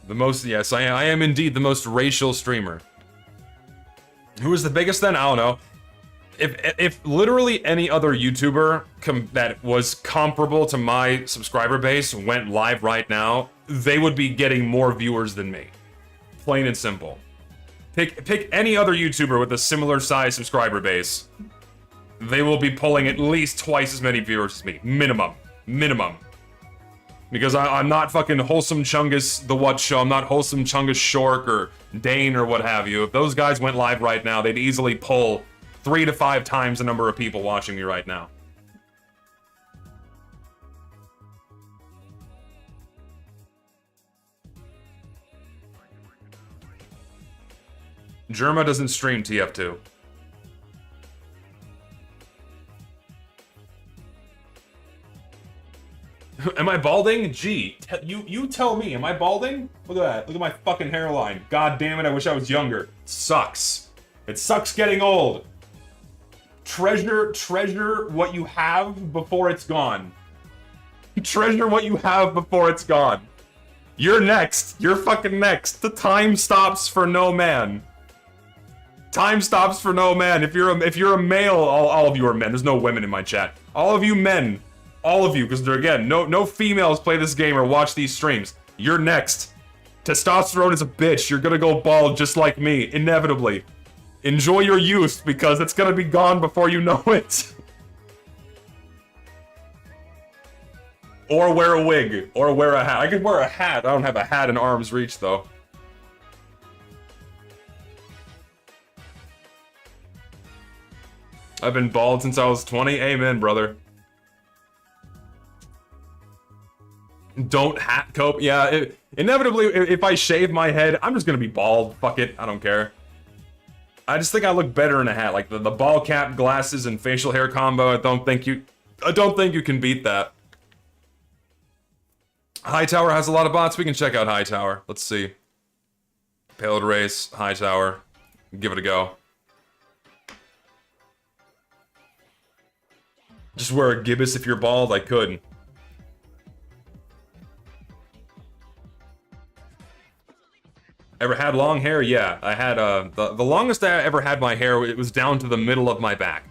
The most, yes, I am indeed the most racial streamer. Who is the biggest then? I don't know. If literally any other YouTuber that was comparable to my subscriber base went live right now, they would be getting more viewers than me. Plain and simple. Pick any other YouTuber with a similar size subscriber base. they will be pulling at least twice as many viewers as me. Minimum. Minimum. Because I'm not fucking Wholesome Chungus the What Show. I'm not Wholesome Chungus Shork or Dane or what have you. If those guys went live right now, they'd easily pull 3 to 5 times the number of people watching me right now. Germa doesn't stream TF2. Am I balding? Gee, you tell me. Am I balding? Look at that. Look at my fucking hairline. God damn it, I wish I was younger. It sucks. It sucks getting old. Treasure what you have before it's gone. Treasure what you have before it's gone. You're next. You're fucking next. The time stops for no man. Time stops for no man. If you're a male, all of you are men. There's no women in my chat. All of you men. All of you, because there again, no females play this game or watch these streams. You're next. Testosterone is a bitch. You're gonna go bald just like me, inevitably. Enjoy your youth, because it's gonna be gone before you know it. Or wear a wig, or wear a hat. I could wear a hat. I don't have a hat in arm's reach, though. I've been bald since I was 20. Amen, brother. Don't hat cope. Yeah, inevitably, if I shave my head, I'm just gonna be bald. Fuck it, I don't care. I just think I look better in a hat. Like the ball cap, glasses, and facial hair combo. I don't think you can beat that. Hightower has a lot of bots. We can check out Hightower. Let's see. Payload race, Hightower. Give it a go. Just wear a gibbous if you're bald. I could. Ever had long hair? Yeah, I had, the longest I ever had my hair, it was down to the middle of my back.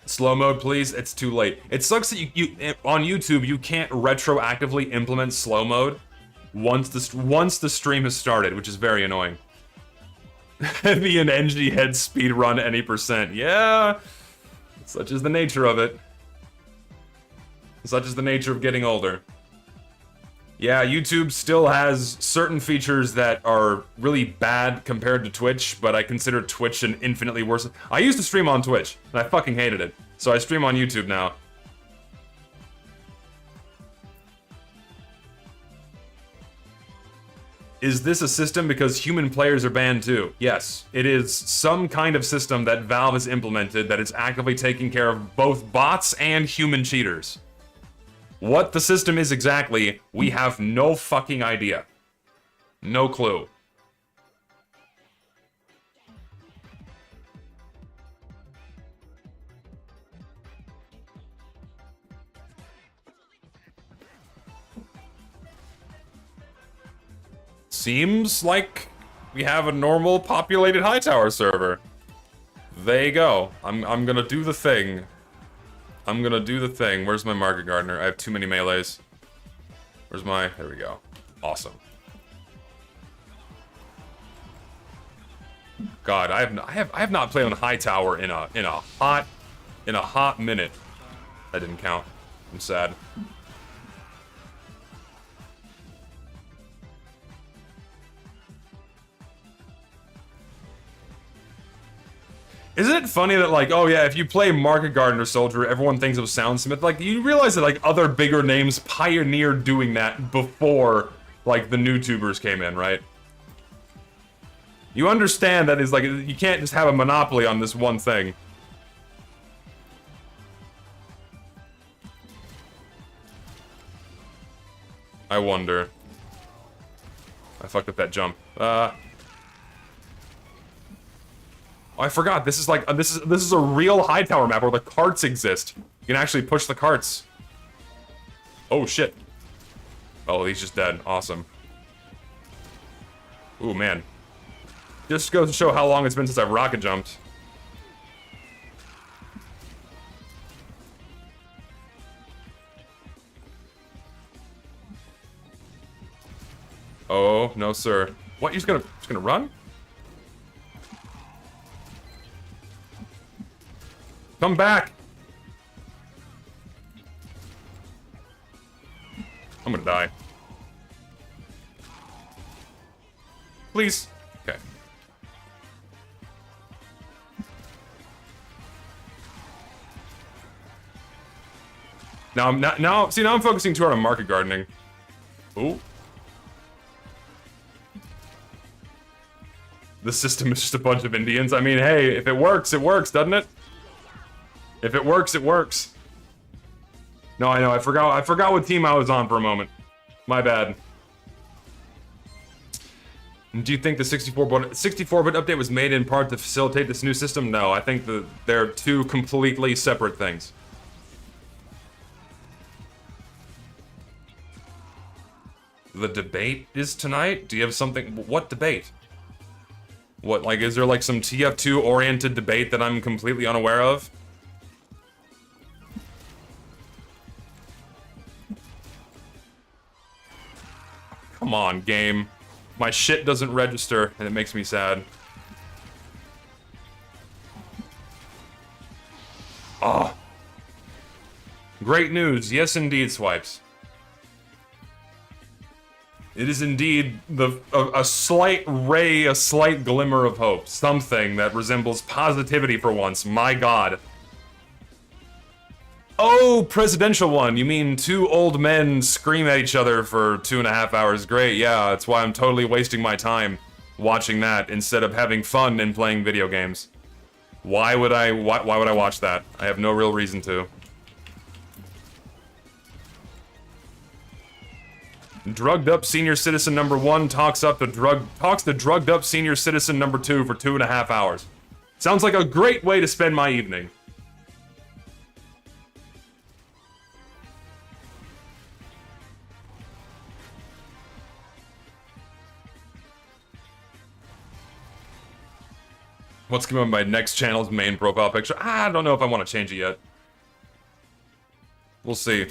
Slow mode, please. It's too late. It sucks that you on YouTube, you can't retroactively implement slow mode once the stream has started, which is very annoying. Be an NG head speed run any percent. Yeah, such is the nature of it. Such is the nature of getting older. Yeah, YouTube still has certain features that are really bad compared to Twitch, but I consider Twitch an infinitely worse. I used to stream on Twitch, and I fucking hated it. So I stream on YouTube now. Is this a system because human players are banned too? Yes, it is some kind of system that Valve has implemented that is actively taking care of both bots and human cheaters. What the system is exactly, we have no fucking idea. No clue. Seems like we have a normal populated Hightower server. There you go. I'm gonna do the thing. I'm gonna do the thing. Where's my Market Gardener? I have too many melees. Where's my... There we go. Awesome. God, I have not played on Hightower in a hot minute. That didn't count. I'm sad. Isn't it funny that, like, oh yeah, if you play Market Gardener Soldier, everyone thinks of Soundsmith? Like, you realize that, like, other bigger names pioneered doing that before, like, the new tubers came in, right? You understand that is, like, you can't just have a monopoly on this one thing. I wonder. I fucked up that jump. Oh, I forgot. This is like this is a real Hightower map where the carts exist. You can actually push the carts. Oh shit. Oh, he's just dead. Awesome. Ooh man. Just goes to show how long it's been since I've rocket jumped. Oh, no, sir. What, you're just gonna run? Come back! I'm gonna die. Please. Okay. Now I'm focusing too hard on market gardening. Ooh. The system is just a bunch of Indians. I mean, hey, if it works, doesn't it? If it works, it works. No, I know. I forgot what team I was on for a moment. My bad. Do you think the 64-bit update was made in part to facilitate this new system? No, I think they're two completely separate things. The debate is tonight? Do you have something? What debate? What, like, is there like some TF2 oriented debate that I'm completely unaware of? Come on, game. My shit doesn't register, and it makes me sad. Oh. Great news. Yes, indeed, Swipes. It is indeed a slight ray, a slight glimmer of hope. Something that resembles positivity for once. My god. Oh, presidential one. You mean two old men scream at each other for 2.5 hours? Great, yeah, that's why I'm totally wasting my time watching that instead of having fun and playing video games. Why would I watch that? I have no real reason to. Drugged up senior citizen number 1 talks to drugged up senior citizen number 2 for 2.5 hours. Sounds like a great way to spend my evening. What's going to be my next channel's main profile picture? I don't know if I want to change it yet. We'll see.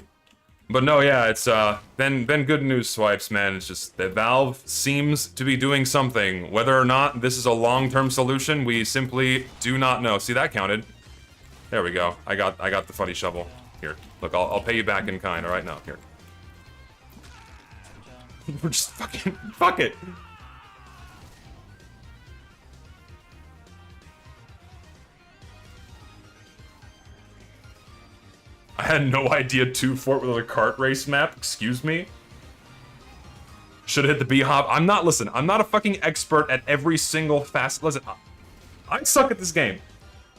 But no, yeah, it's been good news, Swipes, man. It's just that Valve seems to be doing something. Whether or not this is a long-term solution, we simply do not know. See, that counted. There we go. I got the funny shovel. Here, look, I'll pay you back in kind. All right, now here. We're just fucking fuck it. I had no idea 2 Fort was a kart race map. Excuse me. Should have hit the B-hop. I'm not a fucking expert at every single listen, I suck at this game.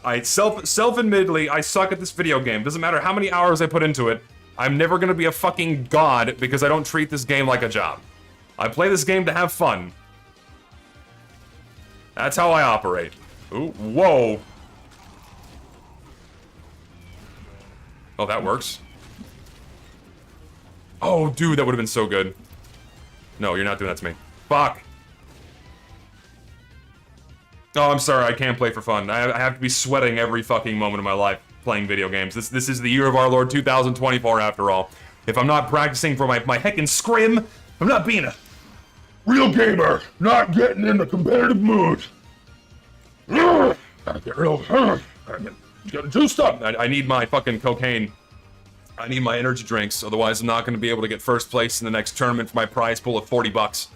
I self-admittedly, I suck at this video game. Doesn't matter how many hours I put into it. I'm never gonna be a fucking god because I don't treat this game like a job. I play this game to have fun. That's how I operate. Ooh, whoa. Oh, that works. Oh, dude, that would have been so good. No, you're not doing that to me. Fuck. Oh, I'm sorry, I can't play for fun. I have to be sweating every fucking moment of my life playing video games. This is the year of our Lord 2024, after all. If I'm not practicing for my heckin' scrim, I'm not being a real gamer. Not getting in the competitive mood. Gotta get real... Gotta juiced up. I need my fucking cocaine. I need my energy drinks, otherwise I'm not going to be able to get first place in the next tournament for my prize pool of 40 bucks.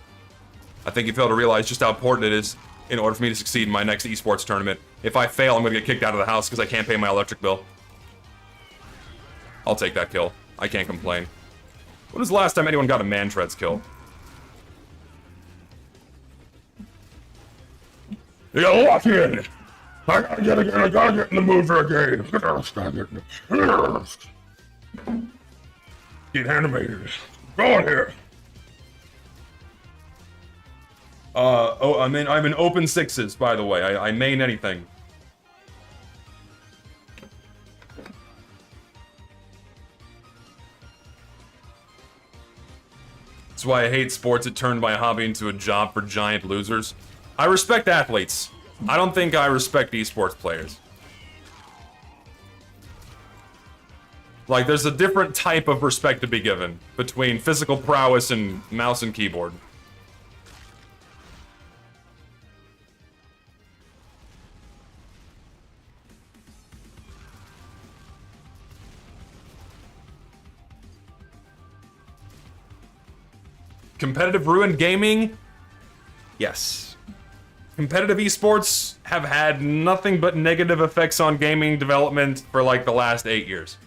I think you fail to realize just how important it is in order for me to succeed in my next esports tournament. If I fail, I'm going to get kicked out of the house because I can't pay my electric bill. I'll take that kill. I can't complain. When was the last time anyone got a man-treads kill? You gotta lock in! I gotta get in the mood for a game. Get animated. Go on here. Oh, I'm in open 6s, by the way. I main anything. That's why I hate sports. It turned my hobby into a job for giant losers. I respect athletes. I don't think I respect esports players. Like, there's a different type of respect to be given between physical prowess and mouse and keyboard. competitive ruined gaming? Yes. Competitive esports have had nothing but negative effects on gaming development for like the last 8 years.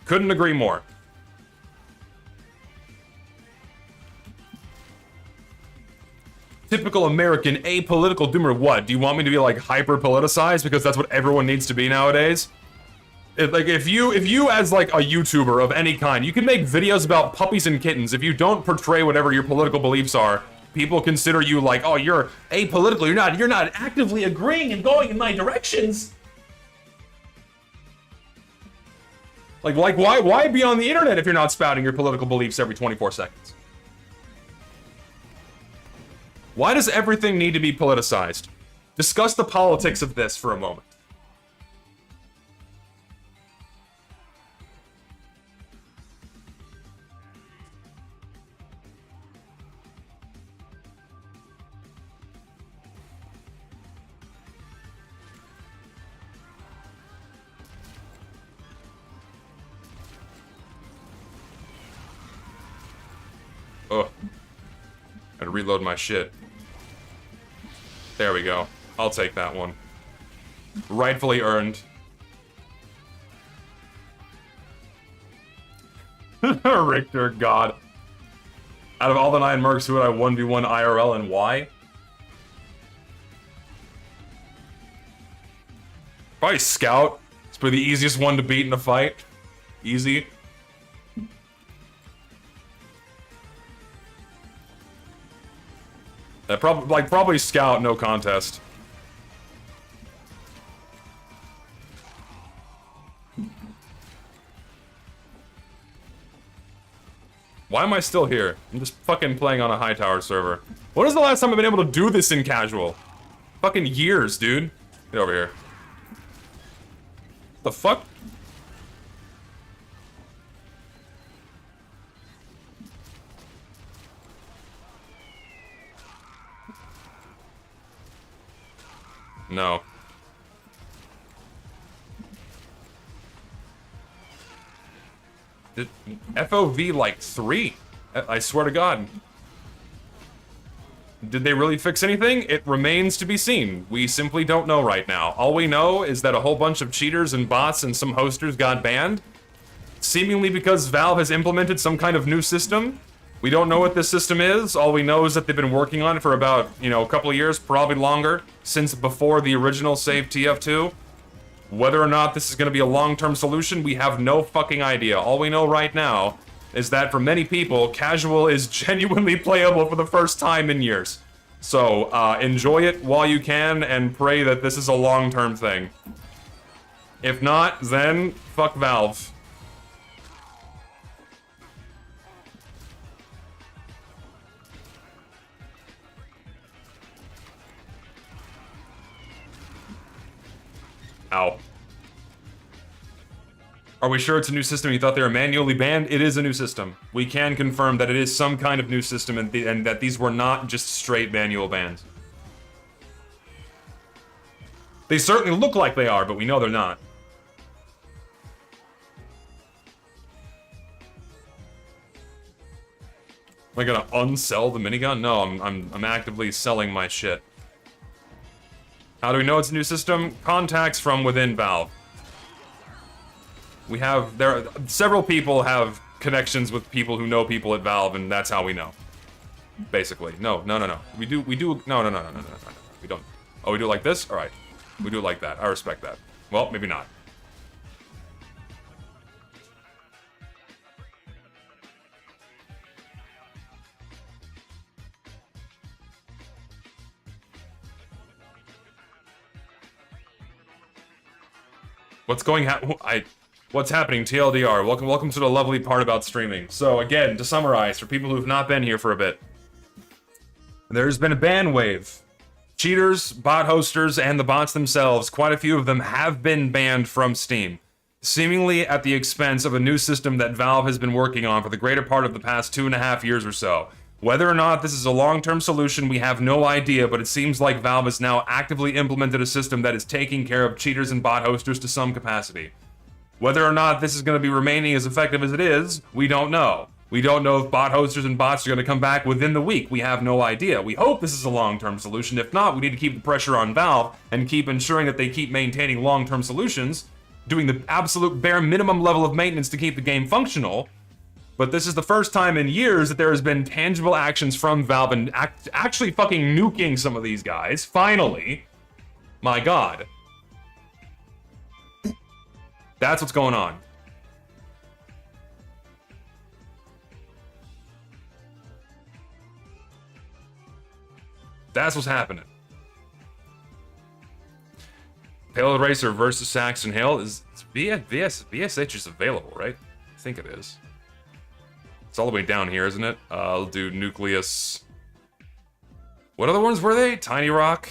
Couldn't agree more. Typical American apolitical doomer. What? Do you want me to be like hyper politicized because that's what everyone needs to be nowadays? If you as like a YouTuber of any kind, you can make videos about puppies and kittens. If you don't portray whatever your political beliefs are, people consider you like, oh, you're apolitical. You're not actively agreeing and going in my directions. Like why be on the internet if you're not spouting your political beliefs every 24 seconds? Why does everything need to be politicized? Discuss the politics of this for a moment. Ugh. Gotta reload my shit. There we go. I'll take that one. Rightfully earned. Richter, God. Out of all the 9 mercs, who would I 1v1 IRL and why? Probably Scout. It's probably the easiest one to beat in a fight. Easy. Probably Scout, no contest. Why am I still here? I'm just fucking playing on a high tower server. When is the last time I've been able to do this in casual? Fucking years, dude. Get over here. The fuck? No. Did FOV like 3? I swear to God. Did they really fix anything? It remains to be seen. We simply don't know right now. All we know is that a whole bunch of cheaters and bots and some hosters got banned, seemingly because Valve has implemented some kind of new system. We don't know what this system is. All we know is that they've been working on it for about, a couple of years, probably longer, since before the original Save TF2. Whether or not this is going to be a long-term solution, we have no fucking idea. All we know right now is that for many people, casual is genuinely playable for the first time in years. So, enjoy it while you can and pray that this is a long-term thing. If not, then fuck Valve. Ow. Are we sure it's a new system? You thought they were manually banned? It is a new system. We can confirm that it is some kind of new system and that these were not just straight manual bans. They certainly look like they are, but we know they're not. Am I gonna unsell the minigun? No, I'm actively selling my shit. How do we know it's a new system? Contacts from within Valve. Several people have connections with people who know people at Valve, and that's how we know. Basically. No. No. We do, no. We don't. Oh, we do it like this? Alright. We do it like that. I respect that. Well, maybe not. What's happening, TLDR? Welcome to the lovely part about streaming. So again, to summarize, for people who've not been here for a bit, there's been a ban wave. Cheaters, bot hosters, and the bots themselves, quite a few of them have been banned from Steam, seemingly at the expense of a new system that Valve has been working on for the greater part of the past 2.5 years or so. Whether or not this is a long-term solution, we have no idea, but it seems like Valve has now actively implemented a system that is taking care of cheaters and bot hosters to some capacity. Whether or not this is going to be remaining as effective as it is, we don't know. We don't know if bot hosters and bots are going to come back within the week. We have no idea. We hope this is a long-term solution. If not, we need to keep the pressure on Valve and keep ensuring that they keep maintaining long-term solutions, doing the absolute bare minimum level of maintenance to keep the game functional. But this is the first time in years that there has been tangible actions from Valve and actually fucking nuking some of these guys. Finally. My god. That's what's going on. That's what's happening. Pale Racer versus Saxon Hill is VSH is available, right? I think it is. It's all the way down here, isn't it? I'll do Nucleus. What other ones were they? Tiny Rock?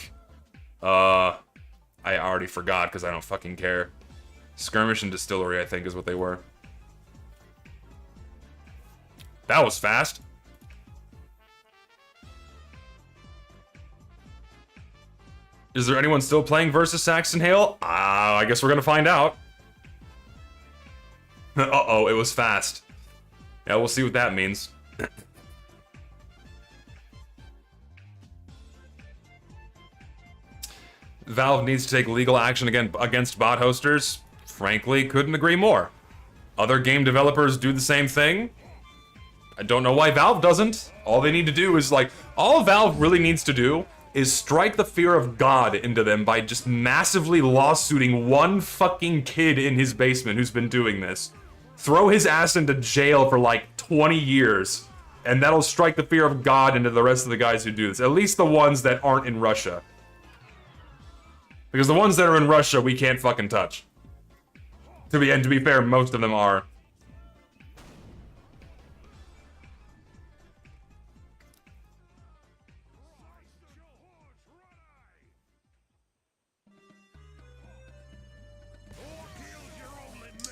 I already forgot because I don't fucking care. Skirmish and Distillery, I think, is what they were. That was fast. Is there anyone still playing versus Saxon Hale? I guess we're gonna find out. Uh-oh, it was fast. Yeah, we'll see what that means. Valve needs to take legal action against bot hosters. Frankly, couldn't agree more. Other game developers do the same thing. I don't know why Valve doesn't. All they need to do is, like, all Valve really needs to do is strike the fear of God into them by just massively lawsuiting one fucking kid in his basement who's been doing this. Throw his ass into jail for like 20 years, and that'll strike the fear of God into the rest of the guys who do this. At least the ones that aren't in Russia. Because the ones that are in Russia, we can't fucking touch. To be fair, most of them are.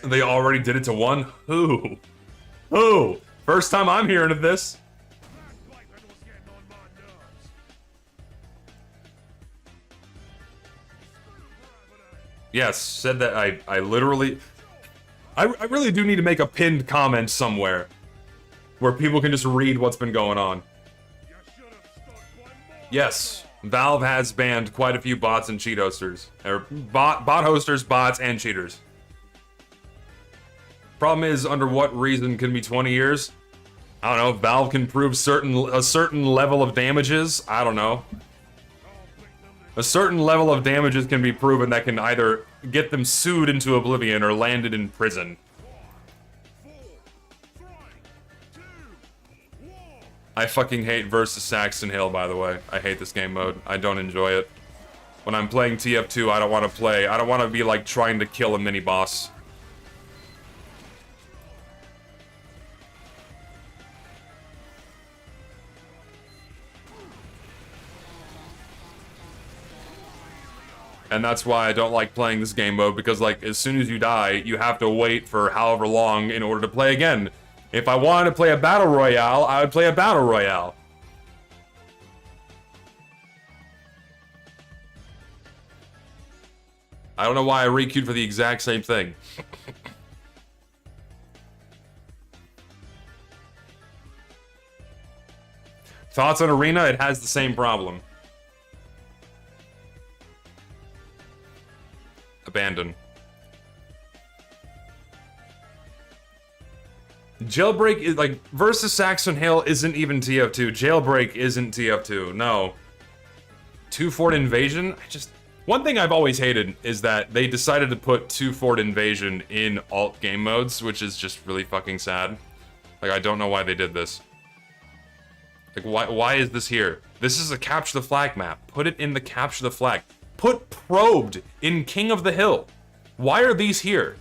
They already did it to one? Who? Who? First time I'm hearing of this. Yes, said that I literally... I really do need to make a pinned comment somewhere where people can just read what's been going on. Yes, Valve has banned quite a few bots and cheat hosters. Or bot hosters, bots, and cheaters. Problem is, under what reason can be 20 years? I don't know, Valve can prove a certain level of damages? I don't know. A certain level of damages can be proven that can either get them sued into oblivion or landed in prison. I fucking hate versus Saxon Hill, by the way. I hate this game mode. I don't enjoy it. When I'm playing TF2, I don't want to be like trying to kill a mini-boss. And that's why I don't like playing this game mode, because, like, as soon as you die, you have to wait for however long in order to play again. If I wanted to play a battle royale, I would play a battle royale. I don't know why I re-queued for the exact same thing. Thoughts on Arena? It has the same problem. Abandon. Jailbreak is like versus Saxon Hill isn't even TF2. Jailbreak isn't TF2. No. Two Fort Invasion. One thing I've always hated is that they decided to put Two Fort Invasion in alt game modes, which is just really fucking sad. Like, I don't know why they did this. Like, why is this here? This is a capture the flag map. Put it in the capture the flag. Put Probed in King of the Hill. Why are these here?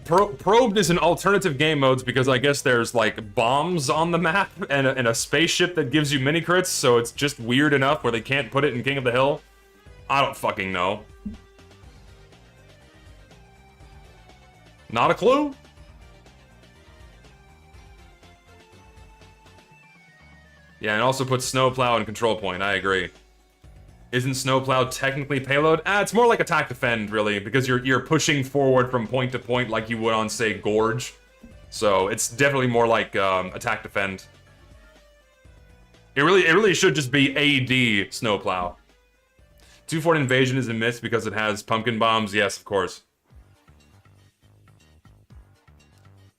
Probed is an alternative game modes because I guess there's like bombs on the map and a spaceship that gives you mini crits, so it's just weird enough where they can't put it in King of the Hill. I don't fucking know. Not a clue? Yeah, and also put Snowplow in control point, I agree. Isn't Snowplow technically payload? It's more like attack defend, really, because you're pushing forward from point to point like you would on, say, Gorge. So it's definitely more like attack defend. It really should just be AD Snowplow. 2-Fort Invasion is a miss because it has pumpkin bombs. Yes, of course.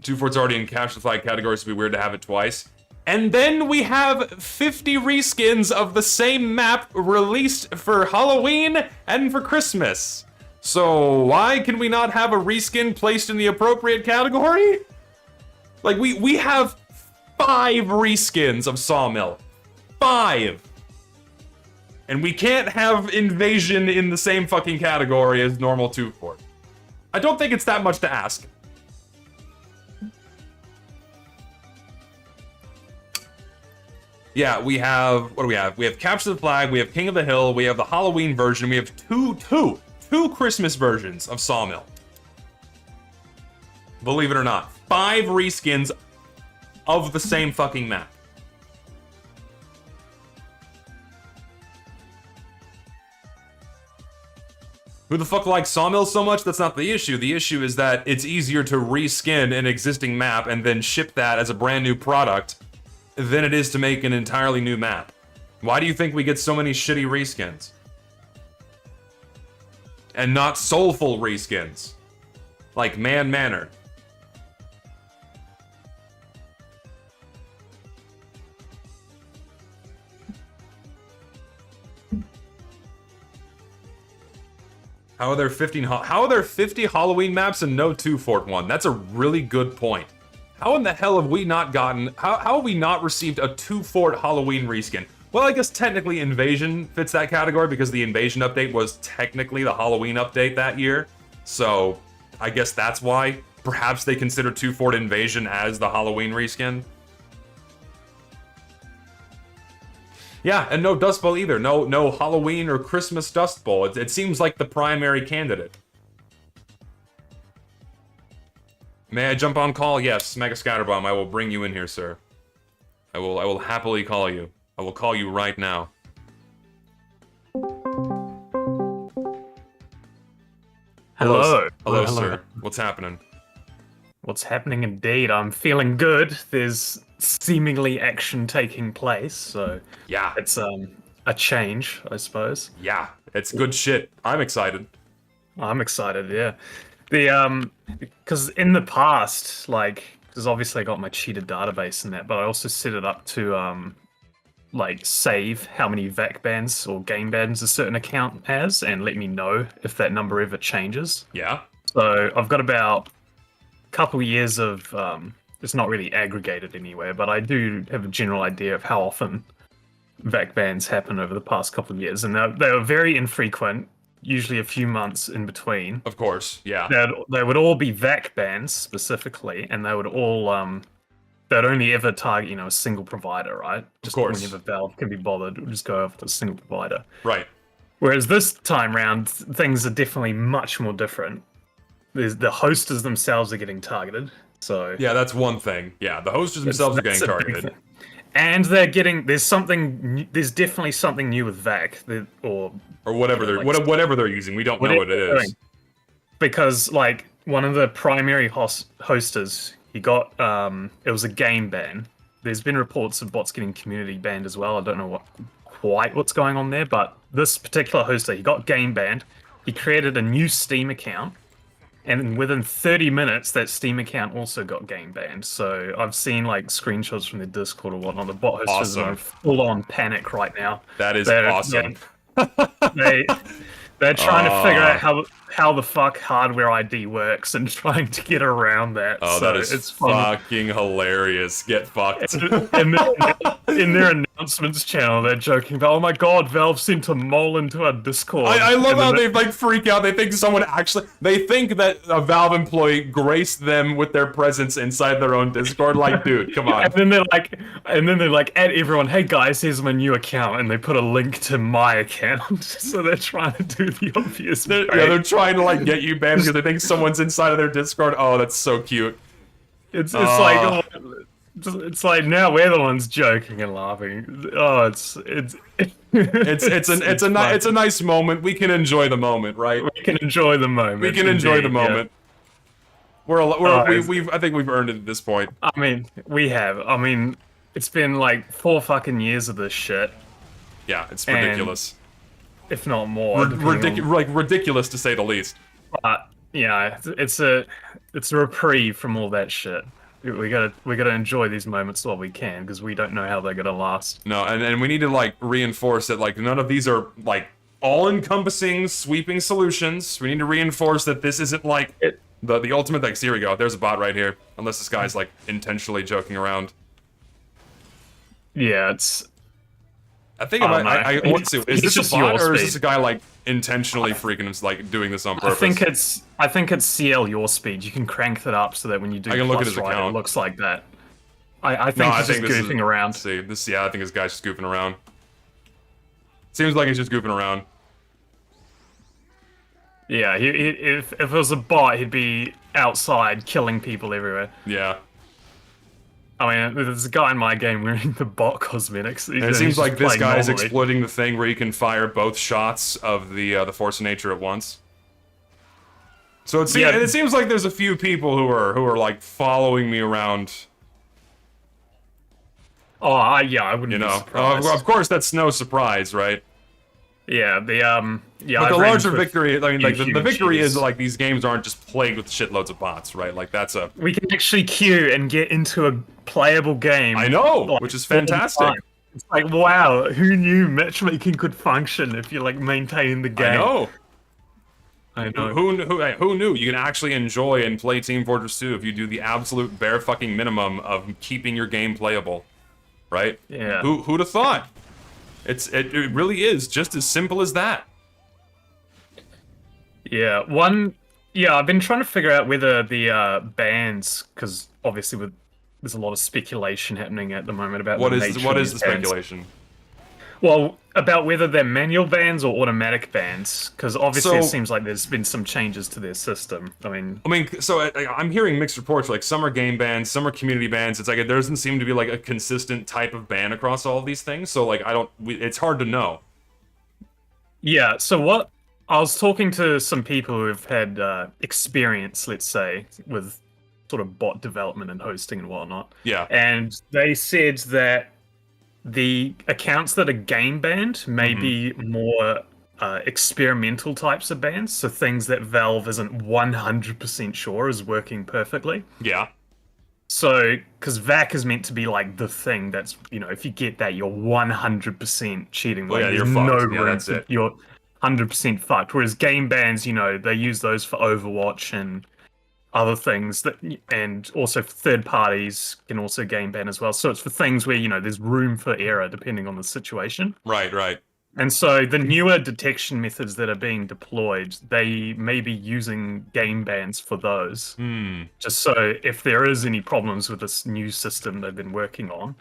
2-Fort's already in Capture the Flag category, so it'd be weird to have it twice. And then we have 50 reskins of the same map released for Halloween and for Christmas. So why can we not have a reskin placed in the appropriate category? Like, we have 5 reskins of Sawmill. 5! And we can't have Invasion in the same fucking category as normal 2-Fort. I don't think it's that much to ask. Yeah, we have, what do we have? We have Capture the Flag, we have King of the Hill, we have the Halloween version, we have two Christmas versions of Sawmill. Believe it or not. 5 reskins of the same fucking map. Who the fuck likes Sawmill so much? That's not the issue. The issue is that it's easier to reskin an existing map and then ship that as a brand new product than it is to make an entirely new map. Why do you think we get so many shitty reskins? And not soulful reskins. Like Man Manor. How are there 50 Halloween maps and no 2-Fort one? That's a really good point. How in the hell have we not gotten... How have we not received a 2-Fort Halloween reskin? Well, I guess technically Invasion fits that category because the Invasion update was technically the Halloween update that year. So, I guess that's why. Perhaps they consider 2-Fort Invasion as the Halloween reskin. Yeah, and no Dust Bowl either. No Halloween or Christmas Dust Bowl. It seems like the primary candidate. May I jump on call? Yes, Mega Scatterbomb, I will bring you in here, sir. I will happily call you. I will call you right now. Hello. Hello, sir. What's happening? What's happening indeed? I'm feeling good. There's seemingly action taking place, so yeah, it's a change, I suppose. Yeah, it's good shit. I'm excited. I'm excited, yeah. Because in the past, like, because obviously I got my cheated database and that, but I also set it up to like save how many VAC bans or game bans a certain account has, and let me know if that number ever changes. Yeah. So I've got about a couple years of it's not really aggregated anywhere, but I do have a general idea of how often VAC bans happen over the past couple of years, and they were very infrequent. Usually a few months in between. Of course, yeah. They would all be VAC bans specifically, and they would all they'd only ever target, a single provider, right? Just of course. Whenever Valve can be bothered, we'll just go after a single provider. Right. Whereas this time round, things are definitely much more different. The hosters themselves are getting targeted. So yeah, that's one thing. Yeah, the hosters themselves are getting targeted. And they're getting there's definitely something new with VAC or whatever whatever they're using. We don't know what it is. Because like one of the primary hosters, he got it was a game ban. There's been reports of bots getting community banned as well. I don't know what's going on there, but this particular hoster, he got game banned. He created a new Steam account. And within 30 minutes, that Steam account also got game banned. So I've seen like screenshots from the Discord or whatnot. The bot hosters are in full-on panic right now. That is awesome. Yeah, they're trying to figure out how the fuck hardware ID works and trying to get around that. Oh, so that is it's fucking hilarious. Get fucked. In their announcements channel, they're joking about, oh my god, Valve sent a mole into our Discord. I love how they like freak out. They think they think that a Valve employee graced them with their presence inside their own Discord. Like, dude, come on. And then they're like, at everyone, hey guys, here's my new account, and they put a link to my account. So they're trying to do the obvious. They're trying to like get you banned because they think someone's inside of their Discord. Oh, that's so cute. It's like It's like now we're the ones joking and laughing. Oh, it's It's a nice moment. We can enjoy the moment, right? we can enjoy the We moment. can enjoy the Indeed, yeah. moment. It's- I think we've earned it at this point. I mean, we have. I mean, it's been like 4 fucking years of this shit, Yeah, it's and ridiculous. if not more. depending on- Like ridiculous to say the least. But yeah, it's a reprieve from all that shit. We gotta enjoy these moments while we can because we don't know how they're gonna last. No, and we need to like reinforce that like none of these are like all-encompassing, sweeping solutions. We need to reinforce that this isn't like the ultimate. Like, here we go. There's a bot right here. Unless this guy's like intentionally joking around. Yeah, it's. I think I don't know. I want to. Is It's this just a bot your or is speed. this a guy like intentionally freaking him, like doing this on I purpose? think it's CL your speed. You can crank that up so that when you do I can look at plus his right, account. it looks like that. I No, think I he's just think this is goofing around. See, this yeah, I think this guy's just goofing around. Seems like he's just goofing around. Yeah, if it was a bot, he'd be outside killing people everywhere. Yeah. I mean, there's a guy in my game wearing the bot cosmetics. And it seems like this guy is normally. exploiting the thing where you can fire both shots of the force of nature at once. So it seems like there's a few people who are like following me around. Oh, yeah, I wouldn't You be know, surprised. of course that's no surprise, right? Yeah, yeah. But the I've ran larger with victory, I mean, like the human victory is cheaters. like these games aren't just plagued with shitloads of bots, right? Like that's a We can actually queue and get into a playable game. I know, like, which is all the fantastic. time. It's like, wow, who knew matchmaking could function if you like maintain the game? I know. I know. Who knew? You can actually enjoy and play Team Fortress 2 if you do the absolute bare fucking minimum of keeping your game playable, right? Yeah. Who'd have thought? It really is just as simple as that. Yeah, I've been trying to figure out whether the bans, because obviously there's a lot of speculation happening at the moment about What the is nature what of is the these bans. speculation? Well, about whether they're manual bans or automatic bans, because obviously it So- seems like there's been some changes to their system. I mean, So I'm hearing mixed reports. Like some are game bans, some are community bans. It's like there doesn't seem to be like a consistent type of ban across all of these things. So like it's hard to know. yeah. So what I was talking to some people who have had experience, let's say, with sort of bot development and hosting and whatnot. Yeah. And they said that the accounts that are game banned may be more experimental types of bans, so things that Valve isn't 100% sure is working perfectly. Yeah. So, because VAC is meant to be like the thing that's, if you get that, you're 100% cheating. Well, Like, yeah, there's you're no fucked. Yeah, room that's for- it. You're 100% fucked. Whereas game bans, they use those for Overwatch and other things and also third parties can also game ban as well. So it's for things where, there's room for error depending on the situation. Right. And so the newer detection methods that are being deployed, they may be using game bans for those. Just so if there is any problems with this new system they've been working on,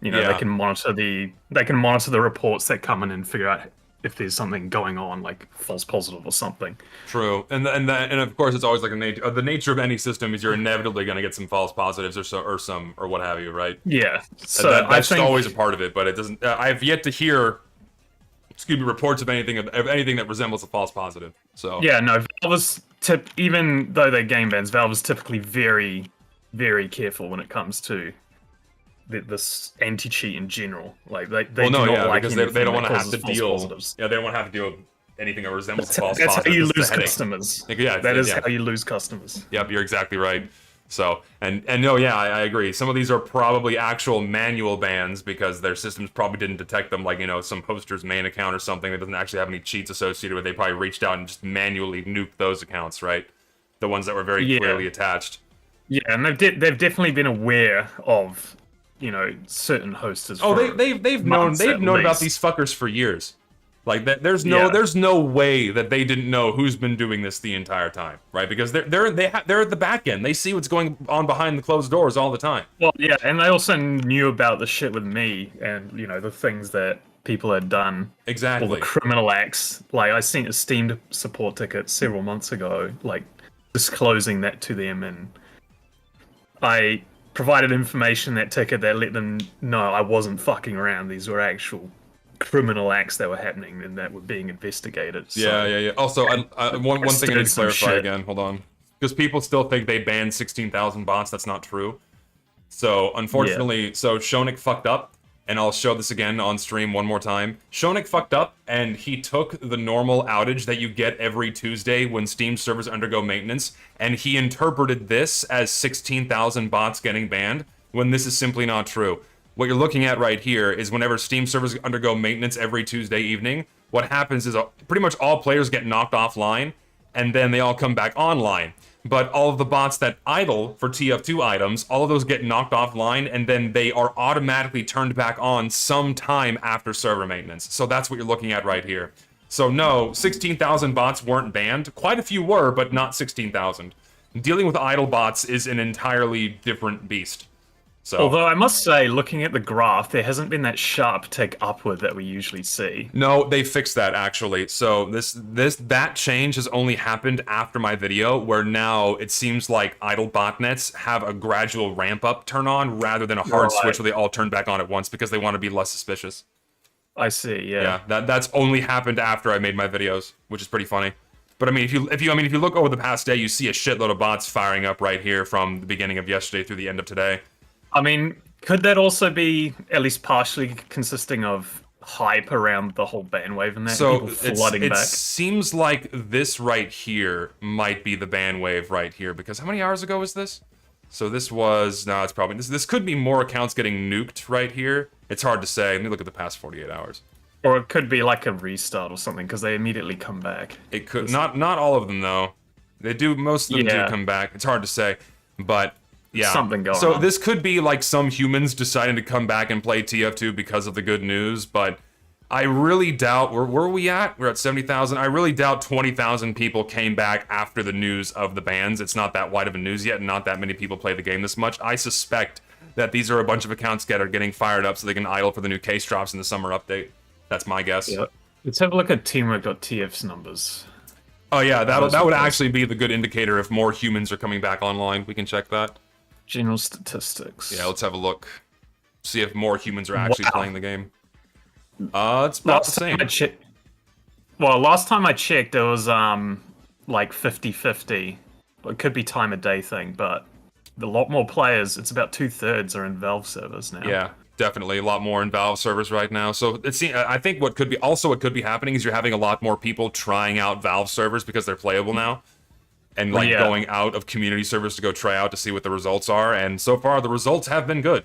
Yeah. they can monitor the reports that come in and figure out if there's something going on, like false positive or something. True, and of course it's always like the nature of any system is you're inevitably going to get some false positives or what have you, right? Yeah. So That's I just think always a part of it, but it doesn't. I have yet to hear, reports of anything that resembles a false positive. So yeah, no, Valve is even though they're game bans, Valve is typically very, very careful when it comes to this anti-cheat in general. Like they do not like because they anything don't want that to have to causes false deal. positives. Yeah, they don't want to have to deal with anything that resembles a false That's positive. how you It's the lose headache. customers. Yeah, That is yeah. how you lose customers. Yep, you're exactly right. So, and no, yeah, I agree. Some of these are probably actual manual bans because their systems probably didn't detect them, like, some hoster's main account or something that doesn't actually have any cheats associated with it. They probably reached out and just manually nuked those accounts, right? The ones that were very Yeah. clearly attached. Yeah, and they've definitely been aware of, certain hosters. Oh, for they've months at known about least. these fuckers for years. Like that, there's Yeah. no way that they didn't know who's been doing this the entire time, right? Because they're at the back end. They see what's going on behind the closed doors all the time. Well, yeah, and they also knew about the shit with me and, the things that people had done. All Exactly. the criminal acts. Like, I sent a Steam support ticket several months ago, like, disclosing that to them, and I provided information that ticket that let them know I wasn't fucking around. These were actual criminal acts that were happening and that were being investigated. So Yeah. Also, one thing I need to some clarify shit. again. Hold on, because people still think they banned 16,000 bots. That's not true. So unfortunately, so Shonik fucked up, and I'll show this again on stream one more time. Shonik fucked up, and he took the normal outage that you get every Tuesday when Steam servers undergo maintenance, and he interpreted this as 16,000 bots getting banned, when this is simply not true. What you're looking at right here is whenever Steam servers undergo maintenance every Tuesday evening, what happens is pretty much all players get knocked offline, and then they all come back online. But all of the bots that idle for TF2 items, all of those get knocked offline, and then they are automatically turned back on sometime after server maintenance. So that's what you're looking at right here. So no, 16,000 bots weren't banned. Quite a few were, but not 16,000. Dealing with idle bots is an entirely different beast. So, Although I must say, looking at the graph, there hasn't been that sharp tick upward that we usually see. no, they fixed that actually. So that change has only happened after my video, where now it seems like idle botnets have a gradual ramp up turn on rather than a hard switch where they all turn back on at once because they want to be less suspicious. I see. Yeah, that's only happened after I made my videos, which is pretty funny. But I mean, if you look over the past day, you see a shitload of bots firing up right here from the beginning of yesterday through the end of today. I mean, could that also be at least partially consisting of hype around the whole ban wave and that So people flooding it back? seems like this right here might be the ban wave right here, because how many hours ago was this? So this was, no, it's probably, this could be more accounts getting nuked right here. It's hard to say. Let me look at the past 48 hours. Or it could be like a restart or something because they immediately come back. It could, not all of them though. They do, most of them do come back. It's hard to say, but yeah. Something going so on. This could be like some humans deciding to come back and play TF2 because of the good news, but I really doubt, where were we at? We're at 70,000. I really doubt 20,000 people came back after the news of the bans. It's not that wide of a news yet, and not that many people play the game this much. I suspect that these are a bunch of accounts that are getting fired up so they can idle for the new case drops in the summer update. That's my guess. Yep. Let's have a look at teamwork.tf's numbers. Oh yeah, that would actually be the good indicator if more humans are coming back online. We can check that. General statistics. Yeah, let's have a look. See if more humans are actually playing the game. It's about Last the same. Last time I checked, it was like 50-50. It could be time of day thing, but a lot more players. It's about 2/3 are in Valve servers now. Yeah, definitely a lot more in Valve servers right now. So I think what could be happening is you're having a lot more people trying out Valve servers because they're playable now, and like going out of community servers to go try out to see what the results are. And so far, the results have been good.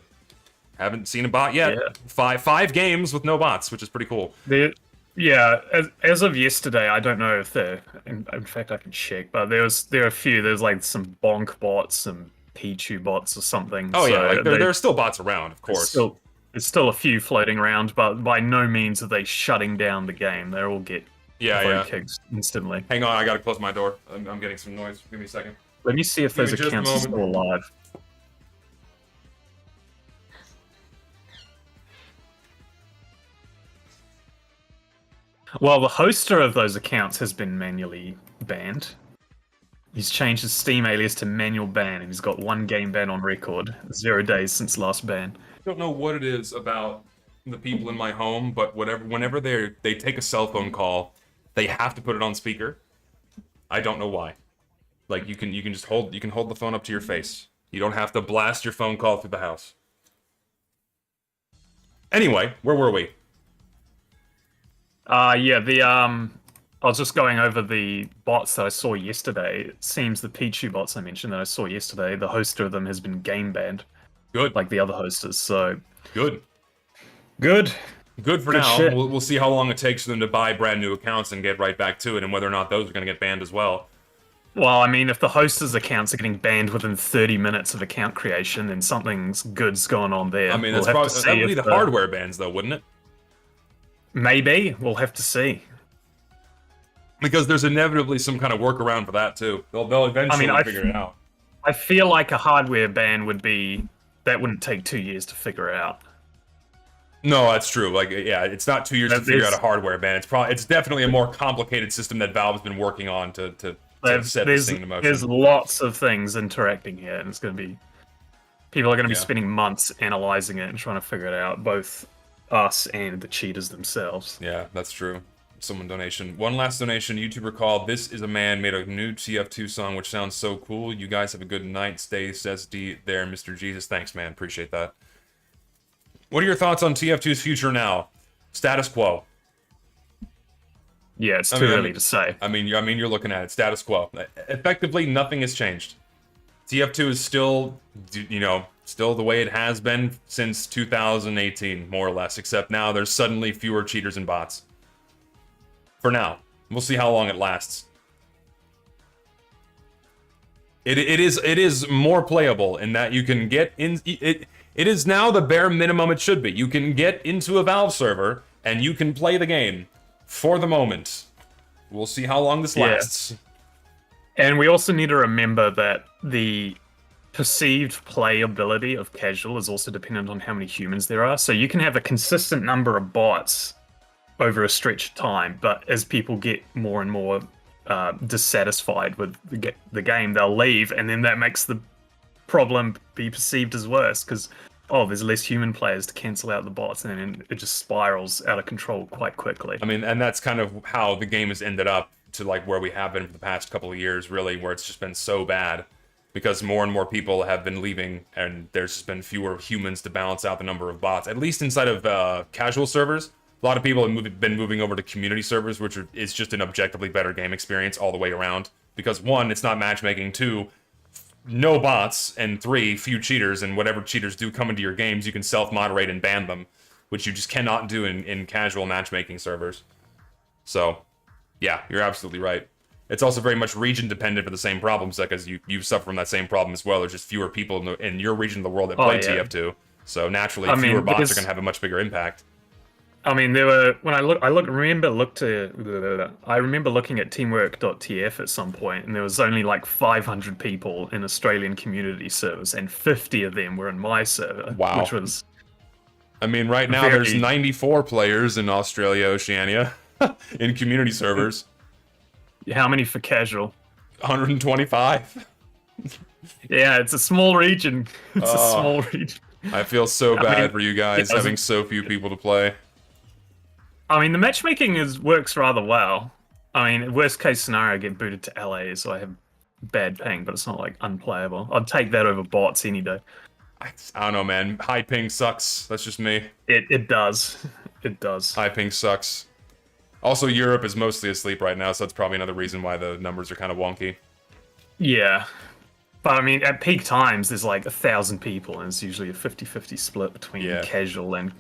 Haven't seen a bot yet. Yeah. Five games with no bots, which is pretty cool. As of yesterday, I don't know if they're. In fact, I can check, but there are a few. There's like some bonk bots, some Pichu bots, or something. Oh yeah, like there are still bots around, of course. There's still a few floating around, but by no means are they shutting down the game. They all get kicks instantly. Hang on, I gotta close my door. I'm getting some noise. Give me a second. Let me see if those accounts are still alive. Well, the hoster of those accounts has been manually banned. He's changed his Steam alias to manual ban, and he's got 1 game ban on record. 0 days since last ban. I don't know what it is about the people in my home, but whenever they take a cell phone call, they have to put it on speaker. I don't know why. Like you can just hold the phone up to your face. You don't have to blast your phone call through the house. Anyway, where were we? I was just going over the bots that I saw yesterday. It seems the Pichu bots I mentioned that I saw yesterday, the hoster of them has been game banned. Good. Like the other hosters, so... Good. Good. Good for now. We'll see how long it takes for them to buy brand new accounts and get right back to it, and whether or not those are going to get banned as well. Well, I mean, if the hosters' accounts are getting banned within 30 minutes of account creation, then something's good's going on there. I mean, that would be the hardware bans, though, wouldn't it? Maybe. We'll have to see. Because there's inevitably some kind of workaround for that, too. They'll eventually figure it out. I feel like a hardware ban wouldn't take 2 years to figure out. No, that's true. Like, yeah, it's not 2 years to figure out a hardware ban. It's definitely a more complicated system that Valve's been working on to set this thing into motion. There's lots of things interacting here, and it's going to be People are going to be Yeah. spending months analyzing it and trying to figure it out, both us and the cheaters themselves. Yeah, that's true. Someone donation. One last donation. YouTuber called "This is a Man" made a new TF2 song, which sounds so cool. You guys have a good night. Stay SD there, Mr. Jesus. Thanks, man. Appreciate that. What are your thoughts on TF2's future now? Status quo. Yeah, it's too early to say. I mean, you're looking at it. Status quo. Effectively, nothing has changed. TF2 is still, still the way it has been since 2018, more or less. Except now there's suddenly fewer cheaters and bots. For now, we'll see how long it lasts. It is more playable in that you can get in. It is now the bare minimum it should be. You can get into a Valve server and you can play the game. For the moment. We'll see how long this lasts. And we also need to remember that the perceived playability of casual is also dependent on how many humans there are. So you can have a consistent number of bots over a stretch of time, but as people get more and more dissatisfied with the game, they'll leave, and then that makes the problem be perceived as worse because there's less human players to cancel out the bots, and then it just spirals out of control quite quickly. I mean, and that's kind of how the game has ended up to like where we have been for the past couple of years, really, where it's just been so bad because more and more people have been leaving, and there's just been fewer humans to balance out the number of bots. At least inside of casual servers, a lot of people have been moving over to community servers, which is just an objectively better game experience all the way around. Because one, it's not matchmaking. Two, no bots, and three, few cheaters, and whatever cheaters do come into your games, you can self-moderate and ban them, which you just cannot do in casual matchmaking servers. So, yeah, you're absolutely right. It's also very much region-dependent for the same problems, because you suffer from that same problem as well. There's just fewer people in your region of the world that play TF2, so naturally fewer bots are going to have a much bigger impact. I mean, there were I remember looking at teamwork.tf at some point, and there was only like 500 people in Australian community servers, and 50 of them were in my server. Wow. Which was, I mean, right now there's 94 players in Australia, Oceania, in community servers. How many for casual? 125. Yeah, it's a small region. It's a small region. I feel so bad for you guys having so few people to play. I mean, the matchmaking works rather well. I mean, worst case scenario, I get booted to LA, so I have bad ping, but it's not like unplayable. I'd take that over bots any day. I don't know, man. High ping sucks. That's just me. It does. It does. High ping sucks. Also, Europe is mostly asleep right now, so that's probably another reason why the numbers are kind of wonky. Yeah. But I mean, at peak times, there's like 1,000 people, and it's usually a 50-50 split between casual and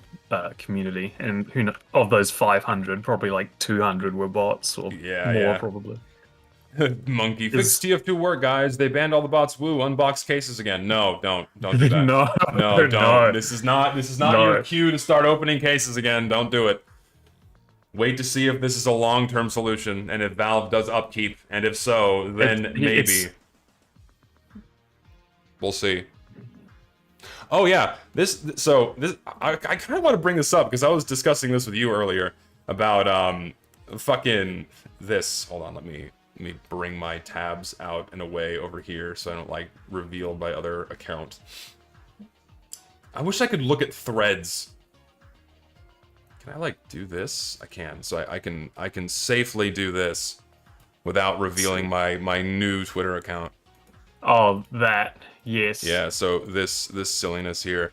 community. And of those 500, probably like 200 were bots, or more probably. Monkey. Fix TF2 work, guys. They banned all the bots. Woo, unbox cases again. No, don't do that. No, don't. No. This is not your cue to start opening cases again. Don't do it. Wait to see if this is a long-term solution, and if Valve does upkeep, and if so, then maybe. We'll see. Oh yeah, I kind of want to bring this up because I was discussing this with you earlier about fucking this. Hold on, let me bring my tabs out and away over here so I don't like revealed by other account. I wish I could look at threads. Can I like do this? I can. So I can safely do this without revealing my new Twitter account. Oh, that. Yes. Yeah, so this silliness here.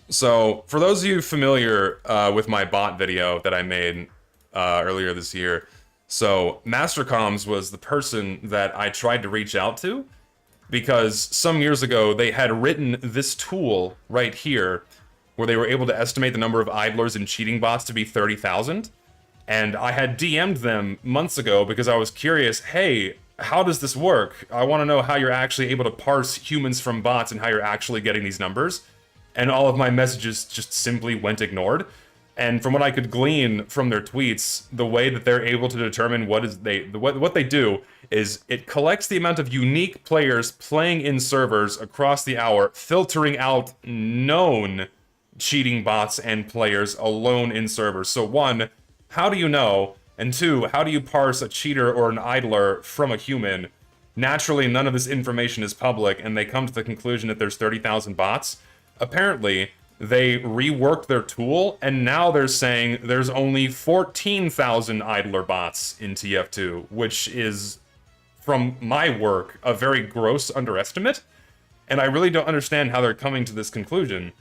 So, for those of you familiar with my bot video that I made earlier this year, so Mastercoms was the person that I tried to reach out to because some years ago they had written this tool right here where they were able to estimate the number of idlers and cheating bots to be 30,000. And I had DM'd them months ago because I was curious, hey, how does this work? I want to know how you're actually able to parse humans from bots and how you're actually getting these numbers. And all of my messages just simply went ignored. And from what I could glean from their tweets, the way that they're able to determine what they do is it collects the amount of unique players playing in servers across the hour, filtering out known cheating bots and players alone in servers. So one, how do you know? And two, how do you parse a cheater or an idler from a human? Naturally, none of this information is public, and they come to the conclusion that there's 30,000 bots. Apparently, they reworked their tool, and now they're saying there's only 14,000 idler bots in TF2, which is, from my work, a very gross underestimate. And I really don't understand how they're coming to this conclusion,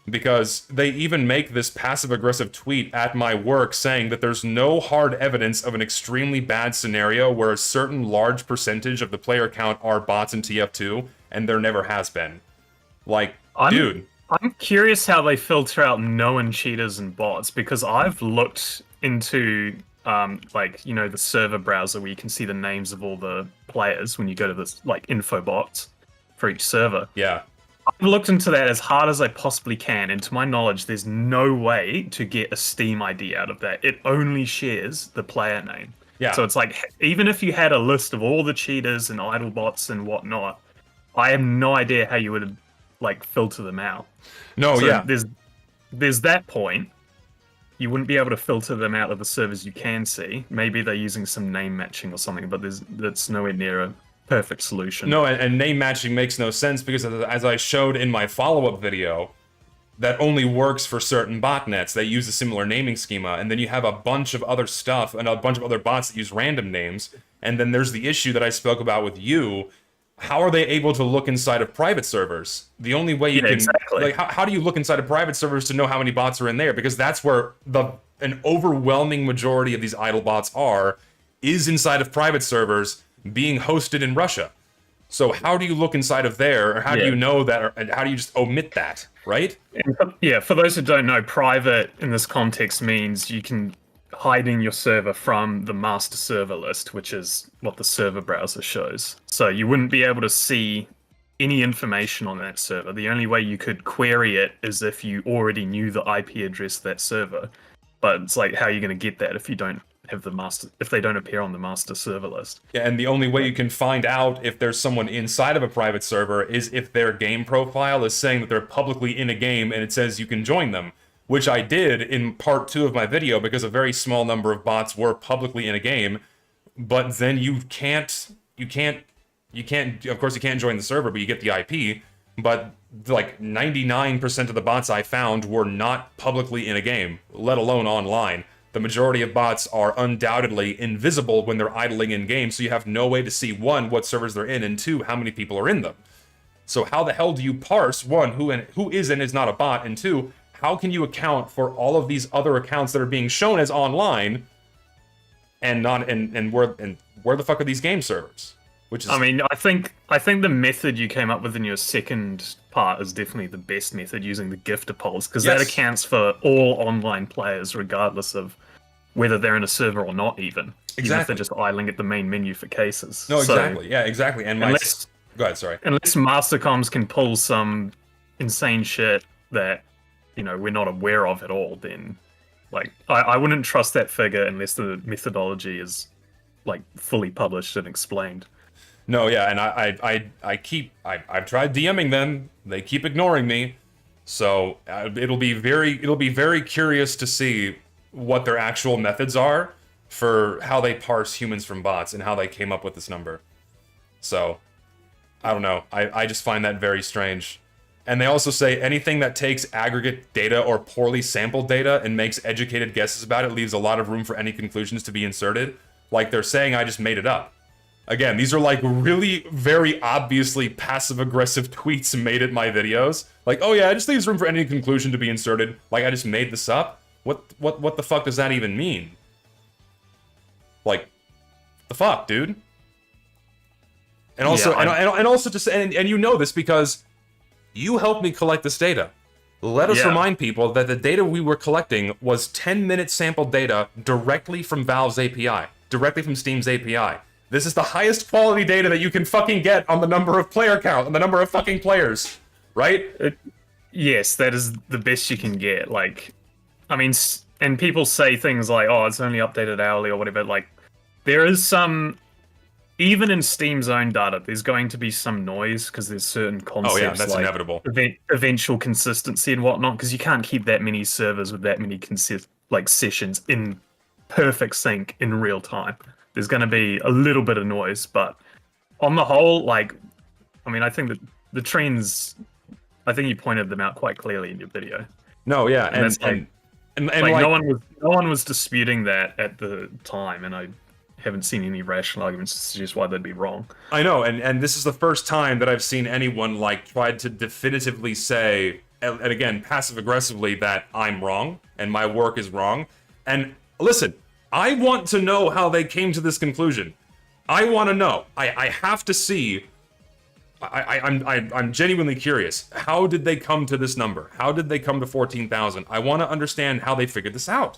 because they even make this passive-aggressive tweet at my work saying that there's no hard evidence of an extremely bad scenario where a certain large percentage of the player count are bots in TF2, and there never has been. Like, dude. I'm curious how they filter out known cheaters and bots, because I've looked into, like, you know, the server browser where you can see the names of all the players when you go to this, like, info box for each server. Yeah. I've looked into that as hard as I possibly can, and to my knowledge, there's no way to get a Steam ID out of that. It only shares the player name. Yeah. So it's like, even if you had a list of all the cheaters and idle bots and whatnot, I have no idea how you would, like, filter them out. No, So yeah. there's that point. You wouldn't be able to filter them out of the servers you can see. Maybe they're using some name matching or something, but that's nowhere near a perfect solution. No, and name matching makes no sense because, as I showed in my follow-up video, that only works for certain botnets that use a similar naming schema, and then you have a bunch of other stuff and a bunch of other bots that use random names, and then there's the issue that I spoke about with you. How are they able to look inside of private servers? The only way you can... Exactly. Like, how do you look inside of private servers to know how many bots are in there? Because that's where an overwhelming majority of these idle bots is inside of private servers being hosted in Russia. So how do you look inside of there, or how do you know that, or how do you just omit that, right? Yeah, for those who don't know, private in this context means you can hide in your server from the master server list, which is what the server browser shows. So you wouldn't be able to see any information on that server. The only way you could query it is if you already knew the IP address of that server. But it's like, how are you going to get that if you don't have if they don't appear on the master server list? Yeah, and the only way you can find out if there's someone inside of a private server is if their game profile is saying that they're publicly in a game and it says you can join them, which I did in part 2 of my video because a very small number of bots were publicly in a game. But then you can't, of course you can't join the server, but you get the IP. But like 99% of the bots I found were not publicly in a game, let alone online. The majority of bots are undoubtedly invisible when they're idling in game, so you have no way to see, 1, what servers they're in, and 2, how many people are in them. So how the hell do you parse, 1, who is and is not a bot, and 2, how can you account for all of these other accounts that are being shown as online and not where the fuck are these game servers? Which is, I mean, I think the method you came up with in your second part is definitely the best method, using the gifter polls, because that accounts for all online players, regardless of whether they're in a server or not, even if they're just idling at the main menu for cases. No, exactly. So, yeah, exactly. And go ahead, sorry. Unless Mastercoms can pull some insane shit that, you know, we're not aware of at all, then like I wouldn't trust that figure unless the methodology is like fully published and explained. No, yeah, and I've tried DMing them. They keep ignoring me. So it'll be very curious to see what their actual methods are for how they parse humans from bots and how they came up with this number. So I don't know. I just find that very strange. And they also say anything that takes aggregate data or poorly sampled data and makes educated guesses about it leaves a lot of room for any conclusions to be inserted. Like they're saying I just made it up. Again, these are like really very obviously passive-aggressive tweets made at my videos. Like, oh yeah, it just leaves room for any conclusion to be inserted. Like I just made this up. What the fuck does that even mean? Like, the fuck, dude? And also, yeah, and also just and you know this because you helped me collect this data. Let us remind people that the data we were collecting was 10-minute sampled data directly from Valve's API, directly from Steam's API. This is the highest quality data that you can fucking get on the number of player count, on the number of fucking players, right? Yes, that is the best you can get. Like, I mean, and people say things like, oh, it's only updated hourly or whatever. Like, there is some, even in Steam's own data, there's going to be some noise because there's certain concepts. Oh yeah, that's like inevitable. Eventual consistency and whatnot, because you can't keep that many servers with that many sessions in perfect sync in real time. There's going to be a little bit of noise, but on the whole, like, I mean, I think that the trends, I think you pointed them out quite clearly in your video, No, yeah, and that's and like like no one was disputing that at the time, and I haven't seen any rational arguments to suggest why they'd be wrong. I know, and this is the first time that I've seen anyone like try to definitively say, and again, passive aggressively, that I'm wrong and my work is wrong. And listen, I want to know how they came to this conclusion. I want to know. I have to see. I'm genuinely curious. How did they come to this number? How did they come to 14,000? I want to understand how they figured this out.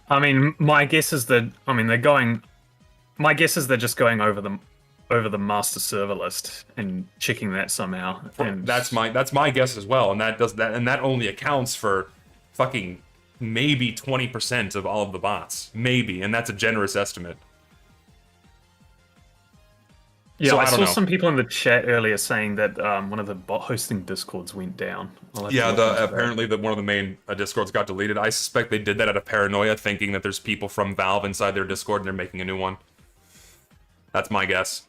I mean, my guess is that they're going. My guess is they're just going over the master server list and checking that somehow. And That's my guess as well, and that only accounts for fucking maybe 20% of all of the bots, maybe, and that's a generous estimate. yeah, So, I I don't saw know. some people in the chat earlier saying that one of the bot hosting discords went down. I'll have to Yeah, look into that. apparently one of the main discords got deleted. I suspect they did that out of paranoia, thinking that there's people from Valve inside their Discord and they're making a new one. That's my guess.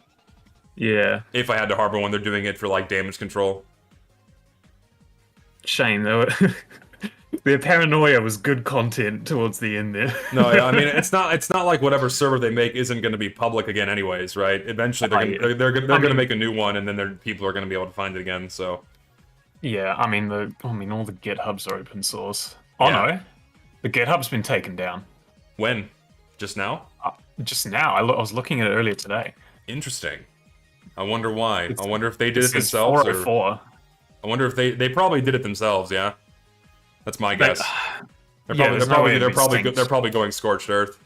Yeah, If I had to harbor one, they're doing it for like damage control. shame though. Their paranoia was good content towards the end there. No, yeah, I mean it's not like whatever server they make isn't going to be public again, anyways, right? Eventually they're gonna make a new one, and then people are going to be able to find it again. So Yeah, I mean all the GitHubs are open source. Oh Yeah. no, the GitHub's been taken down when? Just now? just now. I was looking at it earlier today. Interesting. I wonder why. It's- I wonder if they did it This is themselves, or 404. I wonder if they probably did it themselves. Yeah, that's my guess. They're yeah, probably there's no way it'd be synced. they're probably going scorched earth.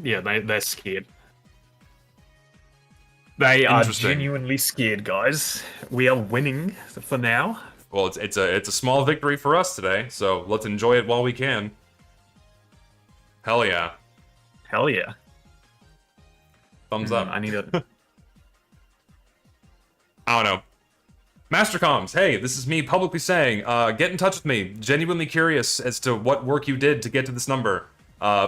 Yeah, they're scared. They are Interesting. genuinely scared, guys. We are winning for now. Well, it's a small victory for us today, so let's enjoy it while we can. Hell yeah! Hell yeah. Thumbs up. I need a. I don't know. Mastercoms, hey, this is me publicly saying, get in touch with me. Genuinely curious as to what work you did to get to this number.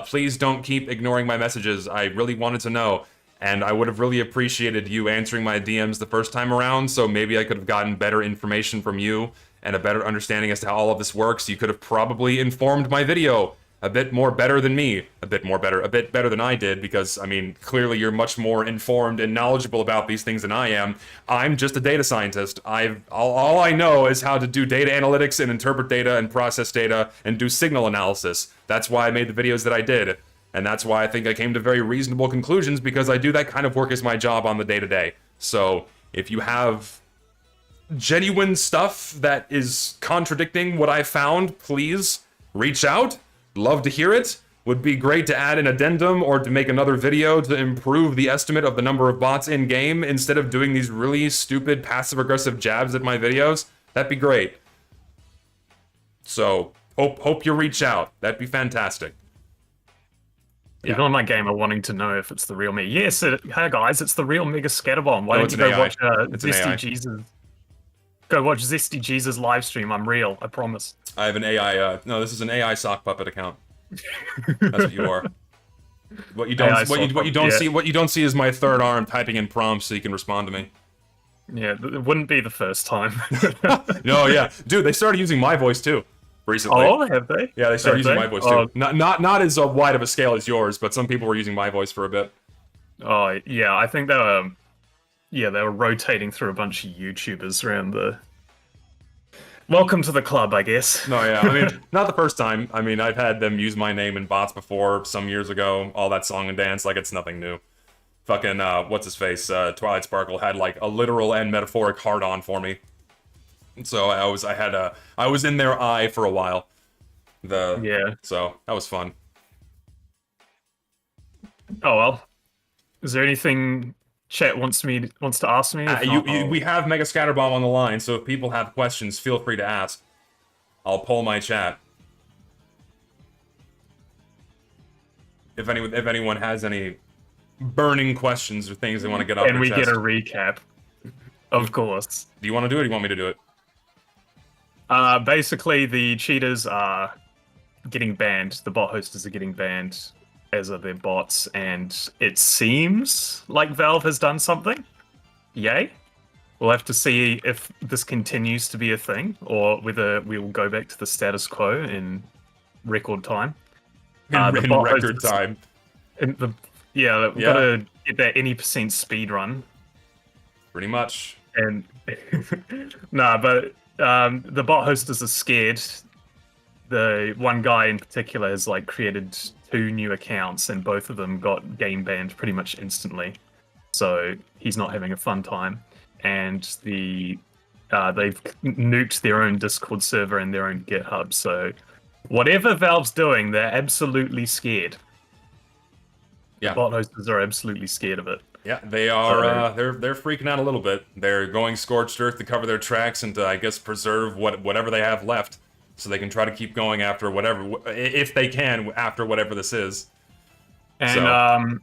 Please don't keep ignoring my messages. I really wanted to know, and I would have really appreciated you answering my DMs the first time around, so maybe I could have gotten better information from you and a better understanding as to how all of this works. You could have probably informed my video a bit more better than me. A bit better than I did, because, I mean, clearly you're much more informed and knowledgeable about these things than I am. I'm just a data scientist. All I know is how to do data analytics and interpret data and process data and do signal analysis. That's why I made the videos that I did. And that's why I think I came to very reasonable conclusions, because I do that kind of work as my job on the day-to-day. So, if you have genuine stuff that is contradicting what I found, please reach out. Love to hear it. Would be great to add an addendum or to make another video to improve the estimate of the number of bots in-game instead of doing these really stupid passive-aggressive jabs at my videos. That'd be great. So, hope you reach out. That'd be fantastic. People in my game are wanting to know if it's the real me. Yes, hey guys, it's the real Mega Scatterbomb. Why No, don't it's you an go AI. watch It's an AI. Zesty Jesus? Go watch Zesty Jesus live stream. I'm real. I promise. I have an AI, no, this is an AI sock puppet account. That's what you are. What you don't, AI what you sock don't puppet, see, what you don't see is my third arm typing in prompts so you can respond to me. Yeah, it wouldn't be the first time. No, yeah, dude, they started using my voice too recently. Oh, have they? Yeah, they started Have using they? my voice Oh, too. Not as wide of a scale as yours, but some people were using my voice for a bit. Oh, yeah, I think they were. Yeah, they were rotating through a bunch of YouTubers around the. Welcome to the club, I guess. No, yeah, I mean, not the first time. I mean, I've had them use my name in bots before, some years ago. All that song and dance, like it's nothing new. Fucking, what's his face? Twilight Sparkle had like a literal and metaphoric hard-on for me. So I was in their eye for a while. Yeah. So that was fun. Oh well. Is there anything chat wants to ask me? If not, I'll- We have Mega Scatterbomb on the line, so if people have questions, feel free to ask. I'll poll my chat. If anyone has any burning questions or things they want to get off and their we chest. get a recap. Of course. Do you want to do it or do you want me to do it? Basically, the cheaters are getting banned. The bot hosters are getting banned as are their bots, and it seems like Valve has done something. Yay. We'll have to see if this continues to be a thing, or whether we will go back to the status quo in record time. The In bot record hosts, time. yeah, we've got Yeah. to get that any percent speed run. Pretty much. And nah, but the bot hosters are scared. The one guy in particular has like created 2 new accounts, and both of them got game banned pretty much instantly. So he's not having a fun time. And they've nuked their own Discord server and their own GitHub. So whatever Valve's doing, they're absolutely scared. Yeah. Bot hosters are absolutely scared of it. Yeah, they are. So- They're freaking out a little bit. They're going scorched earth to cover their tracks and to, I guess, preserve whatever they have left, so they can try to keep going after whatever, if they can, after whatever this is. And So-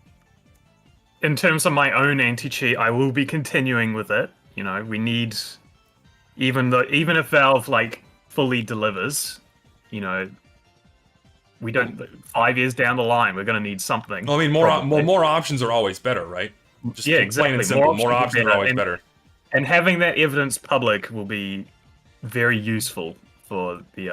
in terms of my own anti-cheat, I will be continuing with it. You know, we need, even if Valve like fully delivers, you know, we don't. 5 years down the line, we're going to need something. I mean, more options are always better, right? Just Yeah, plain exactly. and simple. More More options options are are always better. better. And having that evidence public will be very useful for the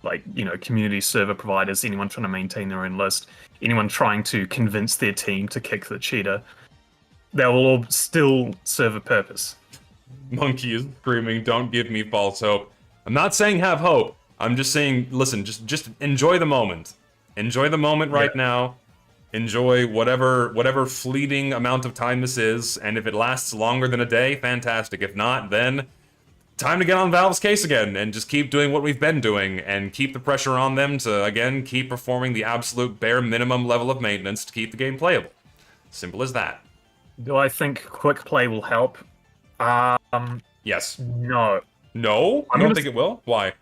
like, you know, community server providers, anyone trying to maintain their own list, anyone trying to convince their team to kick the cheater. They will all still serve a purpose. Monkey is screaming, "Don't give me false hope." I'm not saying have hope. I'm just saying, listen, just enjoy the moment. Enjoy the moment right Yeah. now. Enjoy whatever fleeting amount of time this is, and if it lasts longer than a day, fantastic. If not, then time to get on Valve's case again and just keep doing what we've been doing and keep the pressure on them to, again, keep performing the absolute bare minimum level of maintenance to keep the game playable. Simple as that. Do I think quick play will help? Yes. No. No? I'm You don't gonna think it will? Why?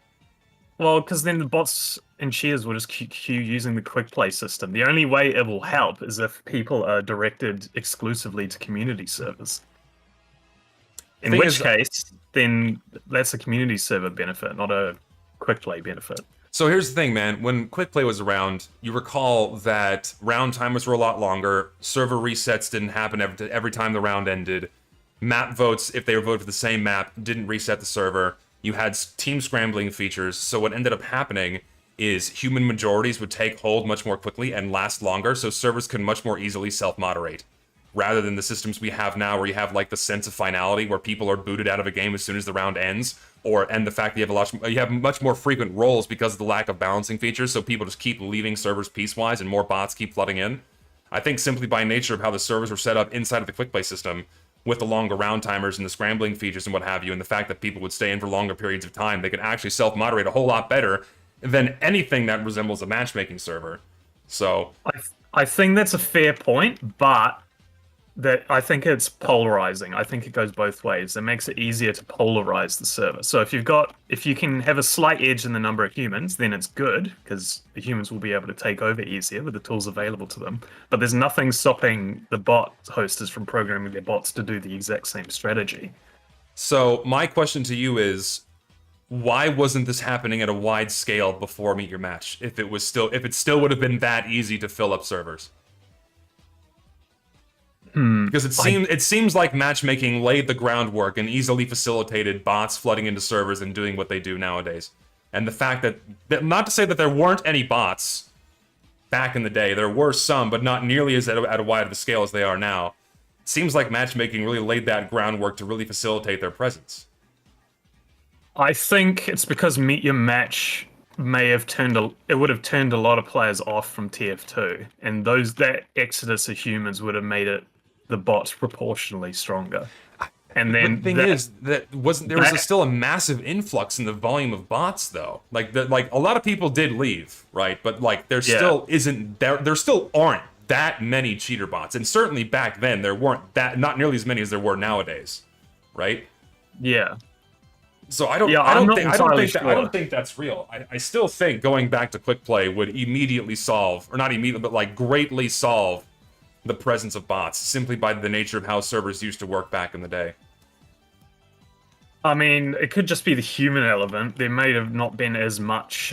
Well, because then the bots and cheers will just queue using the quick play system. The only way it will help is if people are directed exclusively to community servers. In Thing which is- case, then that's a community server benefit, not a quick play benefit. So here's the thing, man. When Quick Play was around, you recall that round timers were a lot longer, server resets didn't happen every time the round ended, map votes, if they were voted for the same map, didn't reset the server, you had team scrambling features, so what ended up happening is human majorities would take hold much more quickly and last longer, so servers could much more easily self-moderate. Rather than the systems we have now where you have like the sense of finality where people are booted out of a game as soon as the round ends, and the fact that you have much more frequent rolls because of the lack of balancing features, so people just keep leaving servers piecewise and more bots keep flooding in. I think simply by nature of how the servers were set up inside of the quick play system, with the longer round timers and the scrambling features and what have you, and the fact that people would stay in for longer periods of time, they could actually self-moderate a whole lot better than anything that resembles a matchmaking server. So I think that's a fair point, but I think it's polarizing. I think it goes both ways. It makes it easier to polarize the server. So if you can have a slight edge in the number of humans, then it's good because the humans will be able to take over easier with the tools available to them. But there's nothing stopping the bot hosters from programming their bots to do the exact same strategy. So my question to you is, why wasn't this happening at a wide scale before Meet Your Match? If it still would have been that easy to fill up servers? Because it seems like matchmaking laid the groundwork and easily facilitated bots flooding into servers and doing what they do nowadays. And the fact that not to say that there weren't any bots back in the day, there were some, but not nearly as at a wide of a scale as they are now. It seems like matchmaking really laid that groundwork to really facilitate their presence. I think it's because Meet Your Match may have it would have turned a lot of players off from TF2, and that exodus of humans would have made the bots proportionally stronger. And then The thing is that there was still a massive influx in the volume of bots though. Like a lot of people did leave, right? But like there still aren't that many cheater bots. And certainly back then there weren't not nearly as many as there were nowadays, right? Yeah. So I don't think that's real. I still think going back to quick play would immediately solve, or not immediately, but like greatly solve the presence of bots simply by the nature of how servers used to work back in the day. I mean, it could just be the human element. There may have not been as much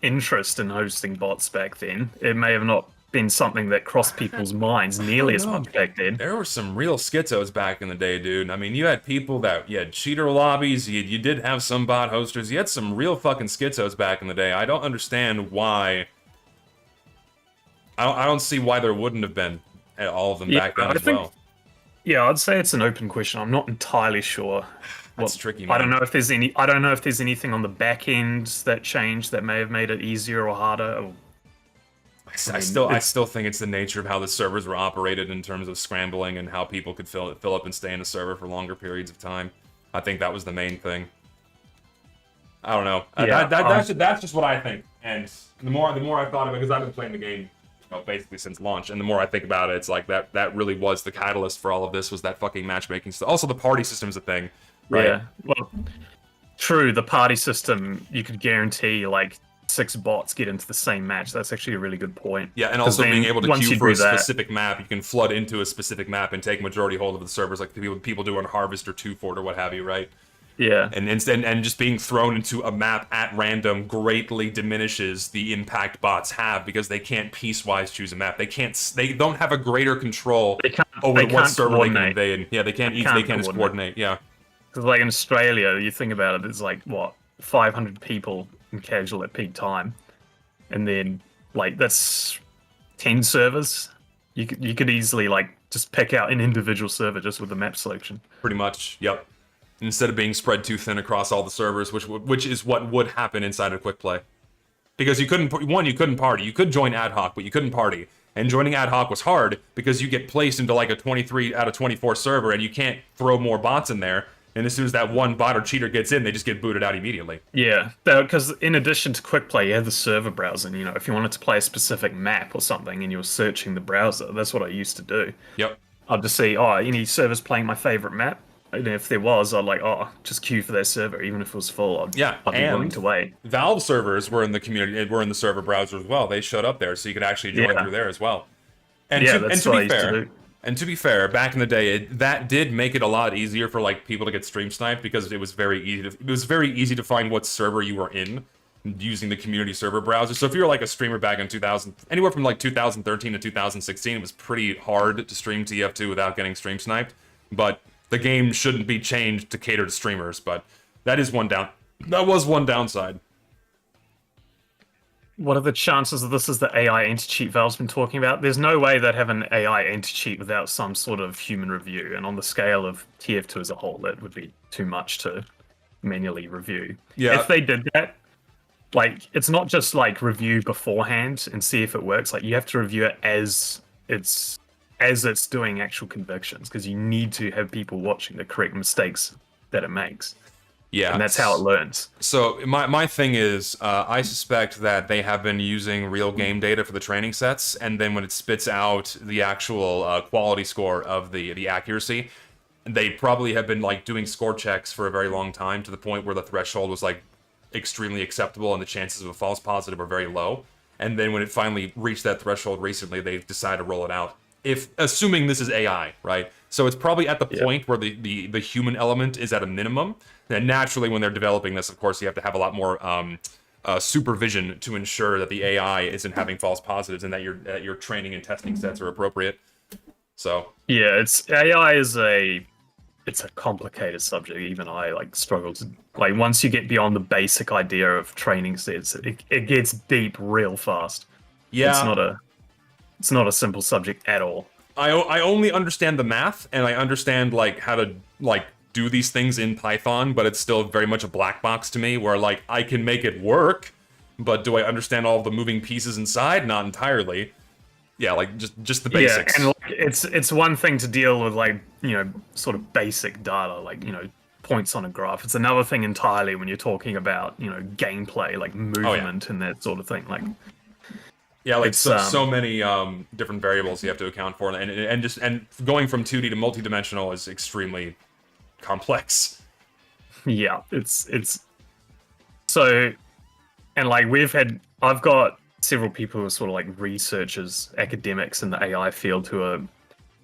interest in hosting bots back then. It may have not been something that crossed people's minds I nearly don't as know. much back then. There were some real schizos back in the day, dude. I mean, you had people that you had cheater lobbies. You did have some bot hosters. You had some real fucking schizos back in the day. I don't understand why. I don't see why there wouldn't have been all of them Yeah, back then I as think, well. yeah, I'd say it's an open question. I'm not entirely sure. That's tricky, I don't man. know if there's any. I don't know if there's anything on the back end that changed that may have made it easier or harder. I mean, I it's still think it's the nature of how the servers were operated in terms of scrambling and how people could fill up and stay in a server for longer periods of time. I think that was the main thing. I don't know. yeah. That's just what I think. And the more I thought of it, because I've been playing the game, basically since launch, and the more I think about it, it's like that really was the catalyst for all of this. Was that fucking matchmaking stuff? Also, the party system's a thing, right? Yeah. Well, true. The party system, you could guarantee like 6 bots get into the same match. That's actually a really good point. Yeah, and 'Cause also being then able to once queue you for a do that, specific map, you can flood into a specific map and take majority hold of the servers, like people do on Harvest or 2 Fort or what have you, right? yeah, And just being thrown into a map at random greatly diminishes the impact bots have because they can't piecewise choose a map. They don't have a greater control they can't. over They what can't server they can coordinate. invade. Yeah, they can't Can't just coordinate. Yeah. Because like in Australia, you think about it, there's like what 500 people in casual at peak time, and then like that's 10 servers. You could easily like just pick out an individual server just with the map selection. Pretty much, yep. Instead of being spread too thin across all the servers, which is what would happen inside of quick play. Because you couldn't party. You could join ad hoc, but you couldn't party. And joining ad hoc was hard because you get placed into like a 23 out of 24 server and you can't throw more bots in there. And as soon as that one bot or cheater gets in, they just get booted out immediately. Yeah, because in addition to quick play, you have the server browser. And, if you wanted to play a specific map or something and you were searching the browser, that's what I used to do. Yep. I'd just see, any servers playing my favorite map. And if there was, I'd like, just queue for their server, even if it was full. I'd be willing to wait. Valve servers were in the community, were in the server browser as well. They showed up there, so you could actually join through there as well. And that's what I used to do. And to be fair, back in the day, that did make it a lot easier for like people to get stream sniped because it was very easy to find what server you were in using the community server browser. So if you were like a streamer back in anywhere from like 2013 to 2016, it was pretty hard to stream TF2 without getting stream sniped. But the game shouldn't be changed to cater to streamers. But that was one downside. What are the chances that this is the AI anti-cheat Valve's been talking about? There's no way they'd have an AI anti-cheat without some sort of human review. And on the scale of TF2 as a whole, that would be too much to manually review. Yeah. If they did that, like, it's not just like review beforehand and see if it works. Like, you have to review it as it's doing actual convictions, because you need to have people watching to correct mistakes that it makes. Yeah, and that's how it learns. So my thing is, I suspect that they have been using real game data for the training sets, and then when it spits out the actual quality score of the accuracy, they probably have been like doing score checks for a very long time to the point where the threshold was like extremely acceptable and the chances of a false positive are very low. And then when it finally reached that threshold recently, they've decided to roll it out. Assuming this is AI, right? So it's probably at the point where the human element is at a minimum. And naturally, when they're developing this, of course, you have to have a lot more supervision to ensure that the AI isn't having false positives and that your training and testing sets are appropriate. So AI is a complicated subject. Even I struggle to once you get beyond the basic idea of training sets, it gets deep real fast. Yeah, it's not a simple subject at all. I only understand the math and I understand how to do these things in Python, but it's still very much a black box to me where I can make it work, but do I understand all the moving pieces inside? Not entirely. Yeah, just the basics. Yeah, and it's one thing to deal with sort of basic data, points on a graph. It's another thing entirely when you're talking about, gameplay, movement and that sort of thing. Yeah, so many different variables you have to account for, and going from 2D to multidimensional is extremely complex. Yeah, it's so, and I've got several people who are sort of researchers, academics in the AI field who are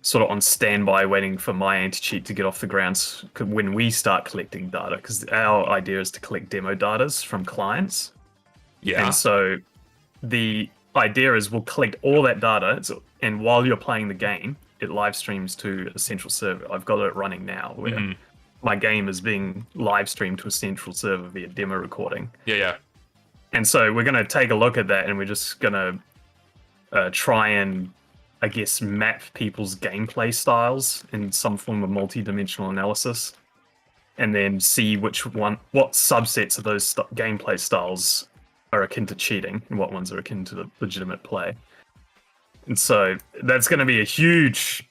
sort of on standby waiting for my anti-cheat to get off the ground when we start collecting data, because our idea is to collect demo data from clients. Yeah. And so idea is we'll collect all that data, and while you're playing the game, it live streams to a central server. I've got it running now where my game is being live streamed to a central server via demo recording. Yeah. And so we're going to take a look at that, and we're just going to try and, I guess, map people's gameplay styles in some form of multi-dimensional analysis, and then see what subsets of those gameplay styles are akin to cheating and what ones are akin to legitimate play. And so that's going to be a huge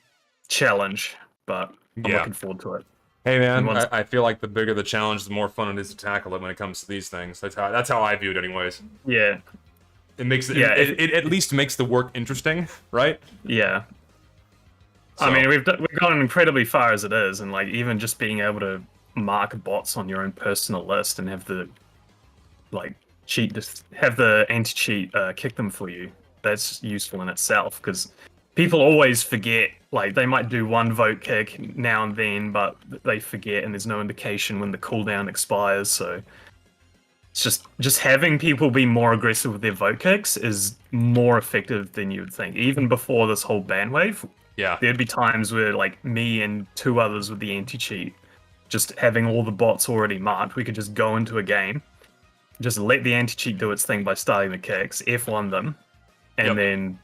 challenge, but I'm looking forward to it. Hey man, I feel like the bigger the challenge, the more fun it is to tackle it when it comes to these things. That's how I view it, anyways. Yeah, it makes it at least makes the work interesting, right? Yeah. So, I mean, we've gone incredibly far as it is, and like even just being able to mark bots on your own personal list and have the anti-cheat kick them for you. That's useful in itself, because people always forget. Like, they might do one vote kick now and then, but they forget, and there's no indication when the cooldown expires. So it's just having people be more aggressive with their vote kicks is more effective than you would think. Even before this whole ban wave, there'd be times where like me and two others with the anti-cheat, just having all the bots already marked, we could just go into a game, just let the anti-cheat do its thing by starting the kicks, F1 them, and then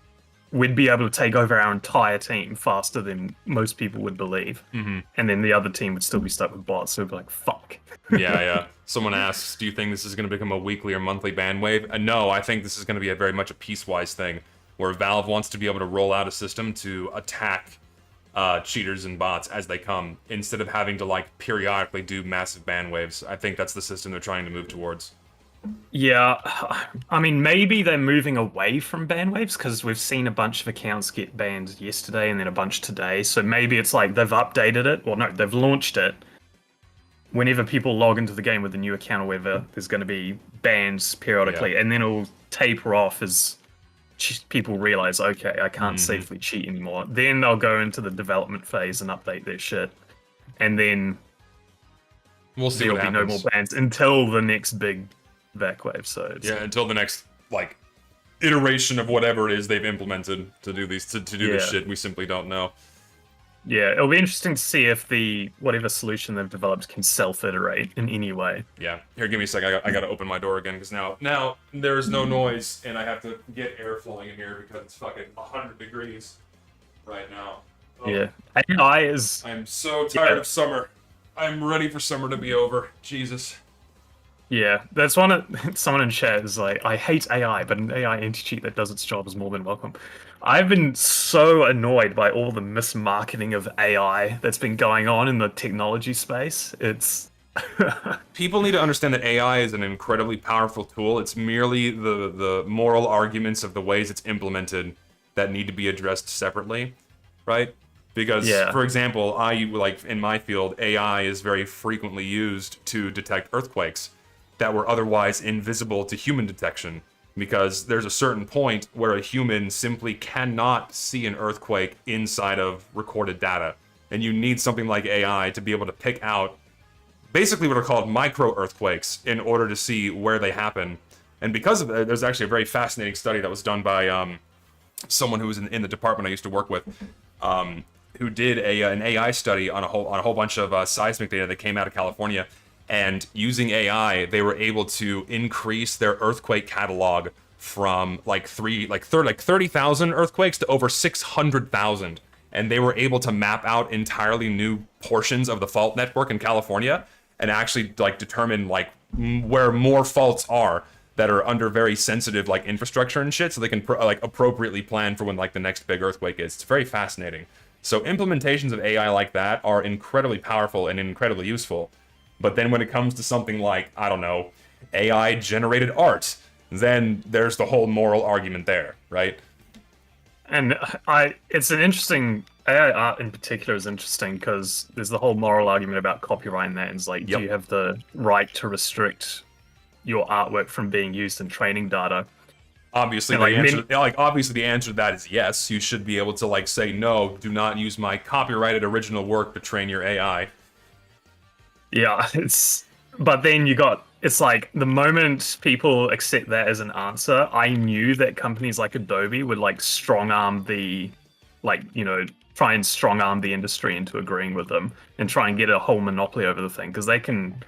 we'd be able to take over our entire team faster than most people would believe. And then the other team would still be stuck with bots, so it'd be like, fuck. Yeah. Someone asks, do you think this is going to become a weekly or monthly ban wave? No, I think this is going to be very much a piecewise thing, where Valve wants to be able to roll out a system to attack cheaters and bots as they come, instead of having to like periodically do massive ban waves. I think that's the system they're trying to move towards. Yeah, I mean, maybe they're moving away from ban waves, because we've seen a bunch of accounts get banned yesterday and then a bunch today. So maybe it's like they've updated it, or no, they've launched it. Whenever people log into the game with a new account or whatever, there's going to be bans periodically, and then it'll taper off as people realize, okay, I can't safely cheat anymore. Then they'll go into the development phase and update their shit, and then we'll see. There'll be no more bans until the next big back wave. So until the next like iteration of whatever it is they've implemented to do these to do this shit, we simply don't know. Yeah, it'll be interesting to see if the whatever solution they've developed can self-iterate in any way. Yeah, here, give me a sec. I gotta open my door again, because now there's no noise, and I have to get air flowing in here because it's fucking 100 degrees right now. Oh. Yeah, AI is. I'm so tired of summer. I'm ready for summer to be over. Jesus. Yeah, that's someone in chat is like, I hate AI, but an AI anti-cheat that does its job is more than welcome. I've been so annoyed by all the mismarketing of AI that's been going on in the technology space. It's people need to understand that AI is an incredibly powerful tool. It's merely the moral arguments of the ways it's implemented that need to be addressed separately, right? Because, for example, like in my field, AI is very frequently used to detect earthquakes that were otherwise invisible to human detection, because there's a certain point where a human simply cannot see an earthquake inside of recorded data, and you need something like AI to be able to pick out basically what are called micro earthquakes in order to see where they happen. And because of that, there's actually a very fascinating study that was done by someone who was in the department I used to work with, who did an AI study on a whole bunch of seismic data that came out of California. And using AI, they were able to increase their earthquake catalog from like 30,000 earthquakes to over 600,000. And they were able to map out entirely new portions of the fault network in California and actually like determine like where more faults are that are under very sensitive like infrastructure and shit, so they can like appropriately plan for when like the next big earthquake is. It's very fascinating. So implementations of AI like that are incredibly powerful and incredibly useful. But then when it comes to something like, I don't know, AI-generated art, then there's the whole moral argument there, right? And it's an interesting, AI art in particular is interesting because there's the whole moral argument about copyright and that. It's like, do you have the right to restrict your artwork from being used in training data? Obviously, obviously the answer to that is yes. You should be able to like say, no, do not use my copyrighted original work to train your AI. Yeah, it's But then it's like the moment people accept that as an answer, I knew that companies like Adobe would like strong arm try and strong arm the industry into agreeing with them and try and get a whole monopoly over the thing because they can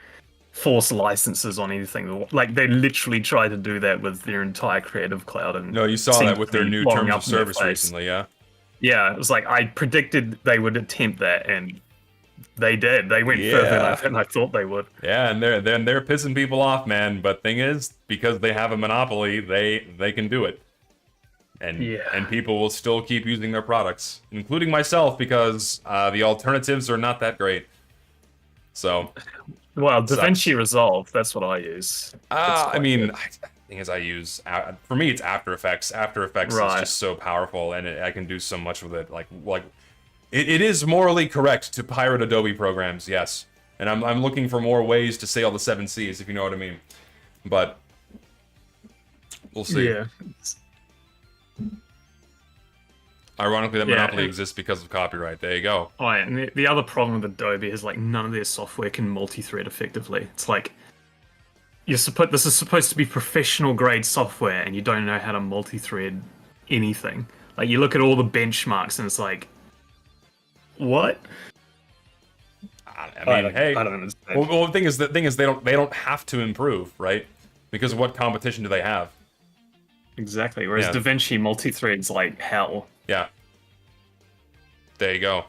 force licenses on anything. Like they literally tried to do that with their entire Creative Cloud and No, you saw seemed that to with their be new blowing terms up of in their service face. recently, yeah? Yeah, it was like I predicted they would attempt that, and they did. They went further than I thought they would. Yeah, and they're pissing people off, man. But thing is, because they have a monopoly, they can do it. Yeah. And people will still keep using their products, including myself, because the alternatives are not that great. So, Well, sucks. DaVinci Resolve, that's what I use. It's I quite mean, good. thing is, I use for me it's After Effects. After Effects is Right. just so powerful, and I can do so much with it. Like it is morally correct to pirate Adobe programs, yes. And I'm looking for more ways to sail the seven seas, if you know what I mean. But we'll see. Yeah. Ironically, that Yeah. monopoly exists because of copyright. There you go. Oh, yeah. And the other problem with Adobe is like none of their software can multi-thread effectively. It's like this is supposed to be professional grade software and you don't know how to multi-thread anything. Like you look at all the benchmarks and it's like, what? I mean, hey. I don't understand. Well, the thing is, they don't have to improve, right? Because what competition do they have? Exactly. Whereas Yeah. DaVinci multi-threads like hell. Yeah. There you go.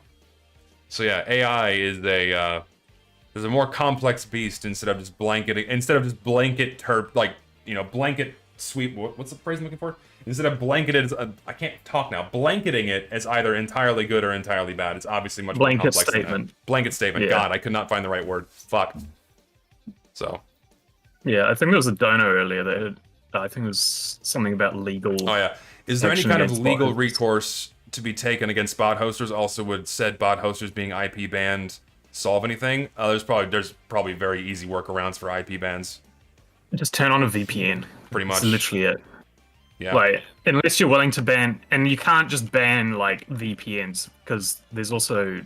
So yeah, AI is a more complex beast instead of just blanket blanket sweep. What's the phrase I'm looking for? Instead of blanketed, I can't talk now. Blanketing it as either entirely good or entirely bad. It's obviously much more Blanket complex than statement. that. Blanket statement. Yeah. God, I could not find the right word. Fuck. So. Yeah, I think there was a donor earlier that had, I think it was something about legal. Oh yeah. Is there any action kind of against legal bot hosters. recourse to be taken against bot hosters? Also, would said bot hosters being IP banned solve anything? There's probably very easy workarounds for IP bans. Just turn on a VPN. Pretty much. That's literally it. Yeah. Like, unless you're willing to ban, and you can't just ban like VPNs because there's also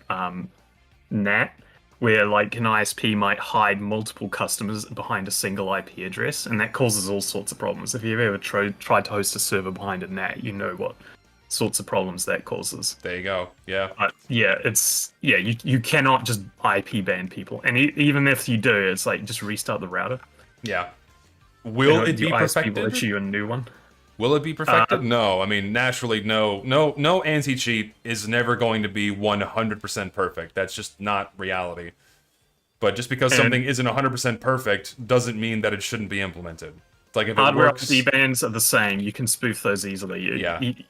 NAT, where like an ISP might hide multiple customers behind a single IP address, and that causes all sorts of problems. If you've ever tried to host a server behind a NAT, you know what sorts of problems that causes. There you go. Yeah. You cannot just IP ban people, and even if you do, it's like just restart the router. Yeah. Will it be your ISP will perfected? issue you a new one. Will it be perfected? No. I mean, naturally, no anti-cheat is never going to be 100% perfect. That's just not reality. But just because something isn't 100% perfect doesn't mean that it shouldn't be implemented. It's like if it Hardware works... ID bans are the same. You can spoof those easily.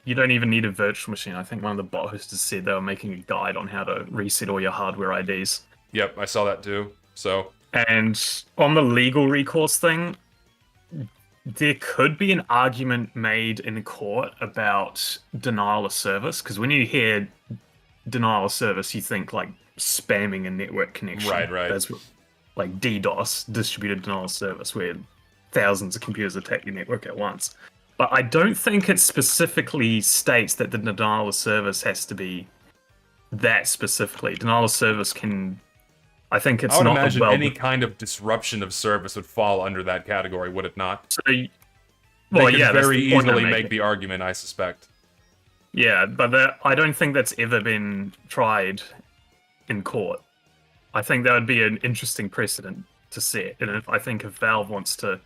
You don't even need a virtual machine. I think one of the bot hosters said they were making a guide on how to reset all your hardware IDs. Yep, I saw that too. So, And on the legal recourse thing, there could be an argument made in court about denial of service, because when you hear denial of service, you think like spamming a network connection. Right. That's like DDoS, distributed denial of service, where thousands of computers attack your network at once. But I don't think it specifically states that the denial of service has to be that specifically. Denial of service can... I think it's I would not imagine well... any kind of disruption of service would fall under that category, would it not? So, They well, could yeah, that's very the point I'm easily make making. the argument, I suspect. Yeah, but I don't think that's ever been tried in court. I think that would be an interesting precedent to set. And I think if Valve wants to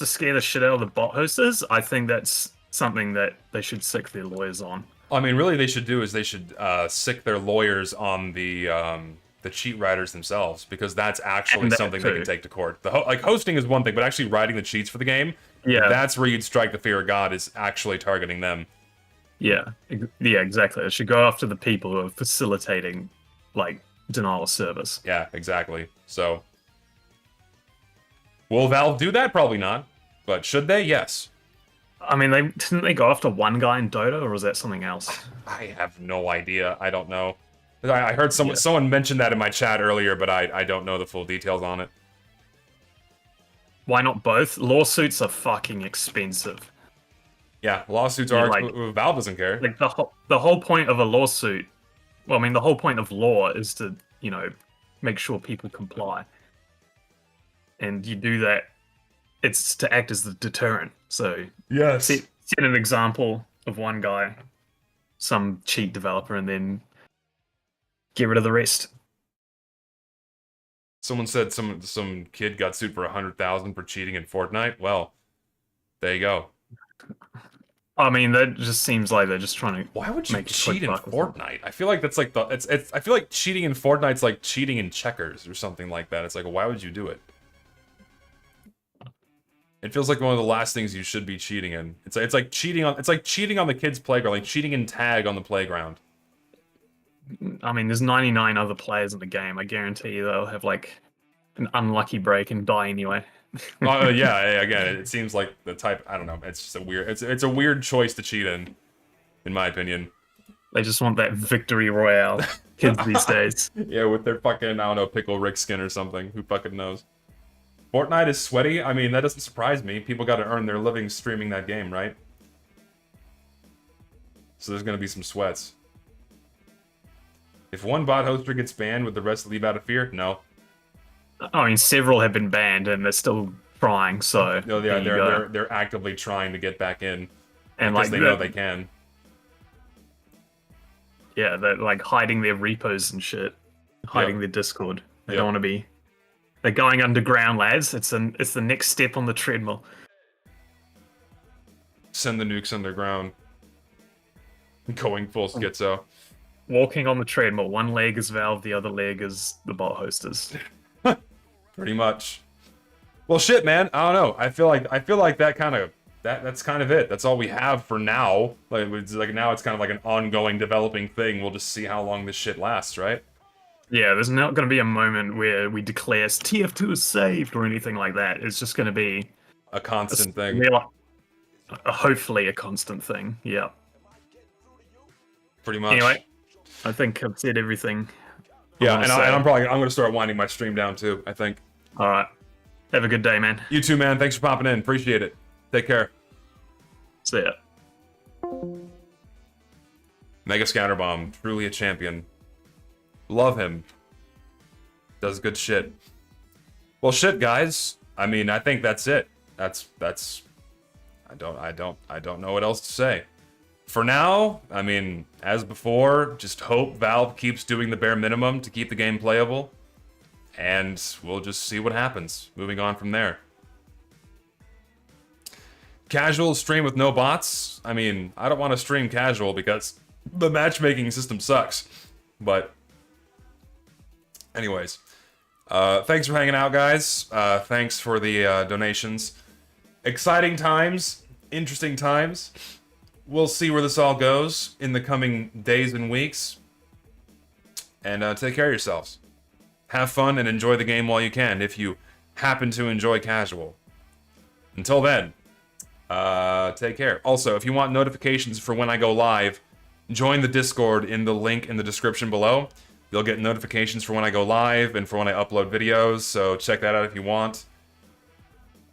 scare the shit out of the bot hosters, I think that's something that they should sick their lawyers on. I mean, really, they should sick their lawyers on the cheat writers themselves, because that's actually And that something they too. can take to court. Like hosting is one thing, but actually writing the cheats for the game, Yeah. that's where you'd strike the fear of God, is actually targeting them. Yeah, exactly. It should go after the people who are facilitating, like, denial of service. Yeah, exactly. So, will Valve do that? Probably not. But should they? Yes. I mean, didn't they go after one guy in Dota, or was that something else? I have no idea. I don't know. I heard someone mention that in my chat earlier, but I don't know the full details on it. Why not both? Lawsuits are fucking expensive. Yeah, lawsuits Yeah, are... like- Valve doesn't care. Like the whole point of a lawsuit, well, I mean, the whole point of law is to, make sure people comply. and you do that, it's to act as the deterrent. So Yes. set an example of one guy, some cheat developer, and then get rid of the rest. Someone said some kid got sued for 100,000 for cheating in Fortnite. Well, there you go. I mean, that just seems like they're just trying to Why would you make a cheat quick in buck or something. Fortnite? I feel like that's like I feel like cheating in Fortnite's like cheating in checkers or something like that. It's like, why would you do it? It feels like one of the last things you should be cheating in. It's like cheating on the kids' playground, like cheating in tag on the playground. I mean, there's 99 other players in the game. I guarantee you they'll have like an unlucky break and die anyway. Yeah. Again, it seems like the type. I don't know. It's just a weird. It's a weird choice to cheat in my opinion. They just want that victory royale. Kids these days. Yeah, with their fucking, I don't know, Pickle Rick skin or something. Who fucking knows? Fortnite is sweaty. I mean, that doesn't surprise me. People got to earn their living streaming that game, right? So there's gonna be some sweats. If one bot hoster gets banned, would the rest leave out of fear? No. I mean, several have been banned and they're still trying. So No, they're actively trying to get back in, and because like they know they can. Yeah, they're like hiding their repos and shit, hiding their Discord. They don't want to be. They're going underground, lads. It's the next step on the treadmill. Send the nukes underground. Going full schizo. Walking on the treadmill. One leg is Valve, the other leg is the bot hosters. Pretty much. Well, shit, man. I don't know. I feel like that kind of that's kind of it. That's all we have for now. Like now it's kind of like an ongoing developing thing. We'll just see how long this shit lasts, right? Yeah, there's not going to be a moment where we declare TF2 is saved or anything like that. It's just going to be a constant thing. Hopefully a constant thing. Yeah. Pretty much. Anyway, I think I've said everything. Yeah, and I'm going to start winding my stream down too, I think. All right. Have a good day, man. You too, man. Thanks for popping in. Appreciate it. Take care. See ya. Mega Scatterbomb, truly a champion. Love him. Does good shit. Well, shit, guys. I mean, I think that's it. That's. I don't know what else to say. For now, I mean, as before, just hope Valve keeps doing the bare minimum to keep the game playable, and we'll just see what happens. Moving on from there. Casual stream with no bots. I mean, I don't want to stream casual because the matchmaking system sucks. But anyways, thanks for hanging out, guys. Thanks for the donations. Exciting times, interesting times. We'll see where this all goes in the coming days and weeks. And take care of yourselves. Have fun and enjoy the game while you can, if you happen to enjoy casual. Until then, take care. Also, if you want notifications for when I go live, join the Discord in the link in the description below. You'll get notifications for when I go live and for when I upload videos, so check that out if you want.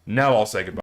Now I'll say goodbye.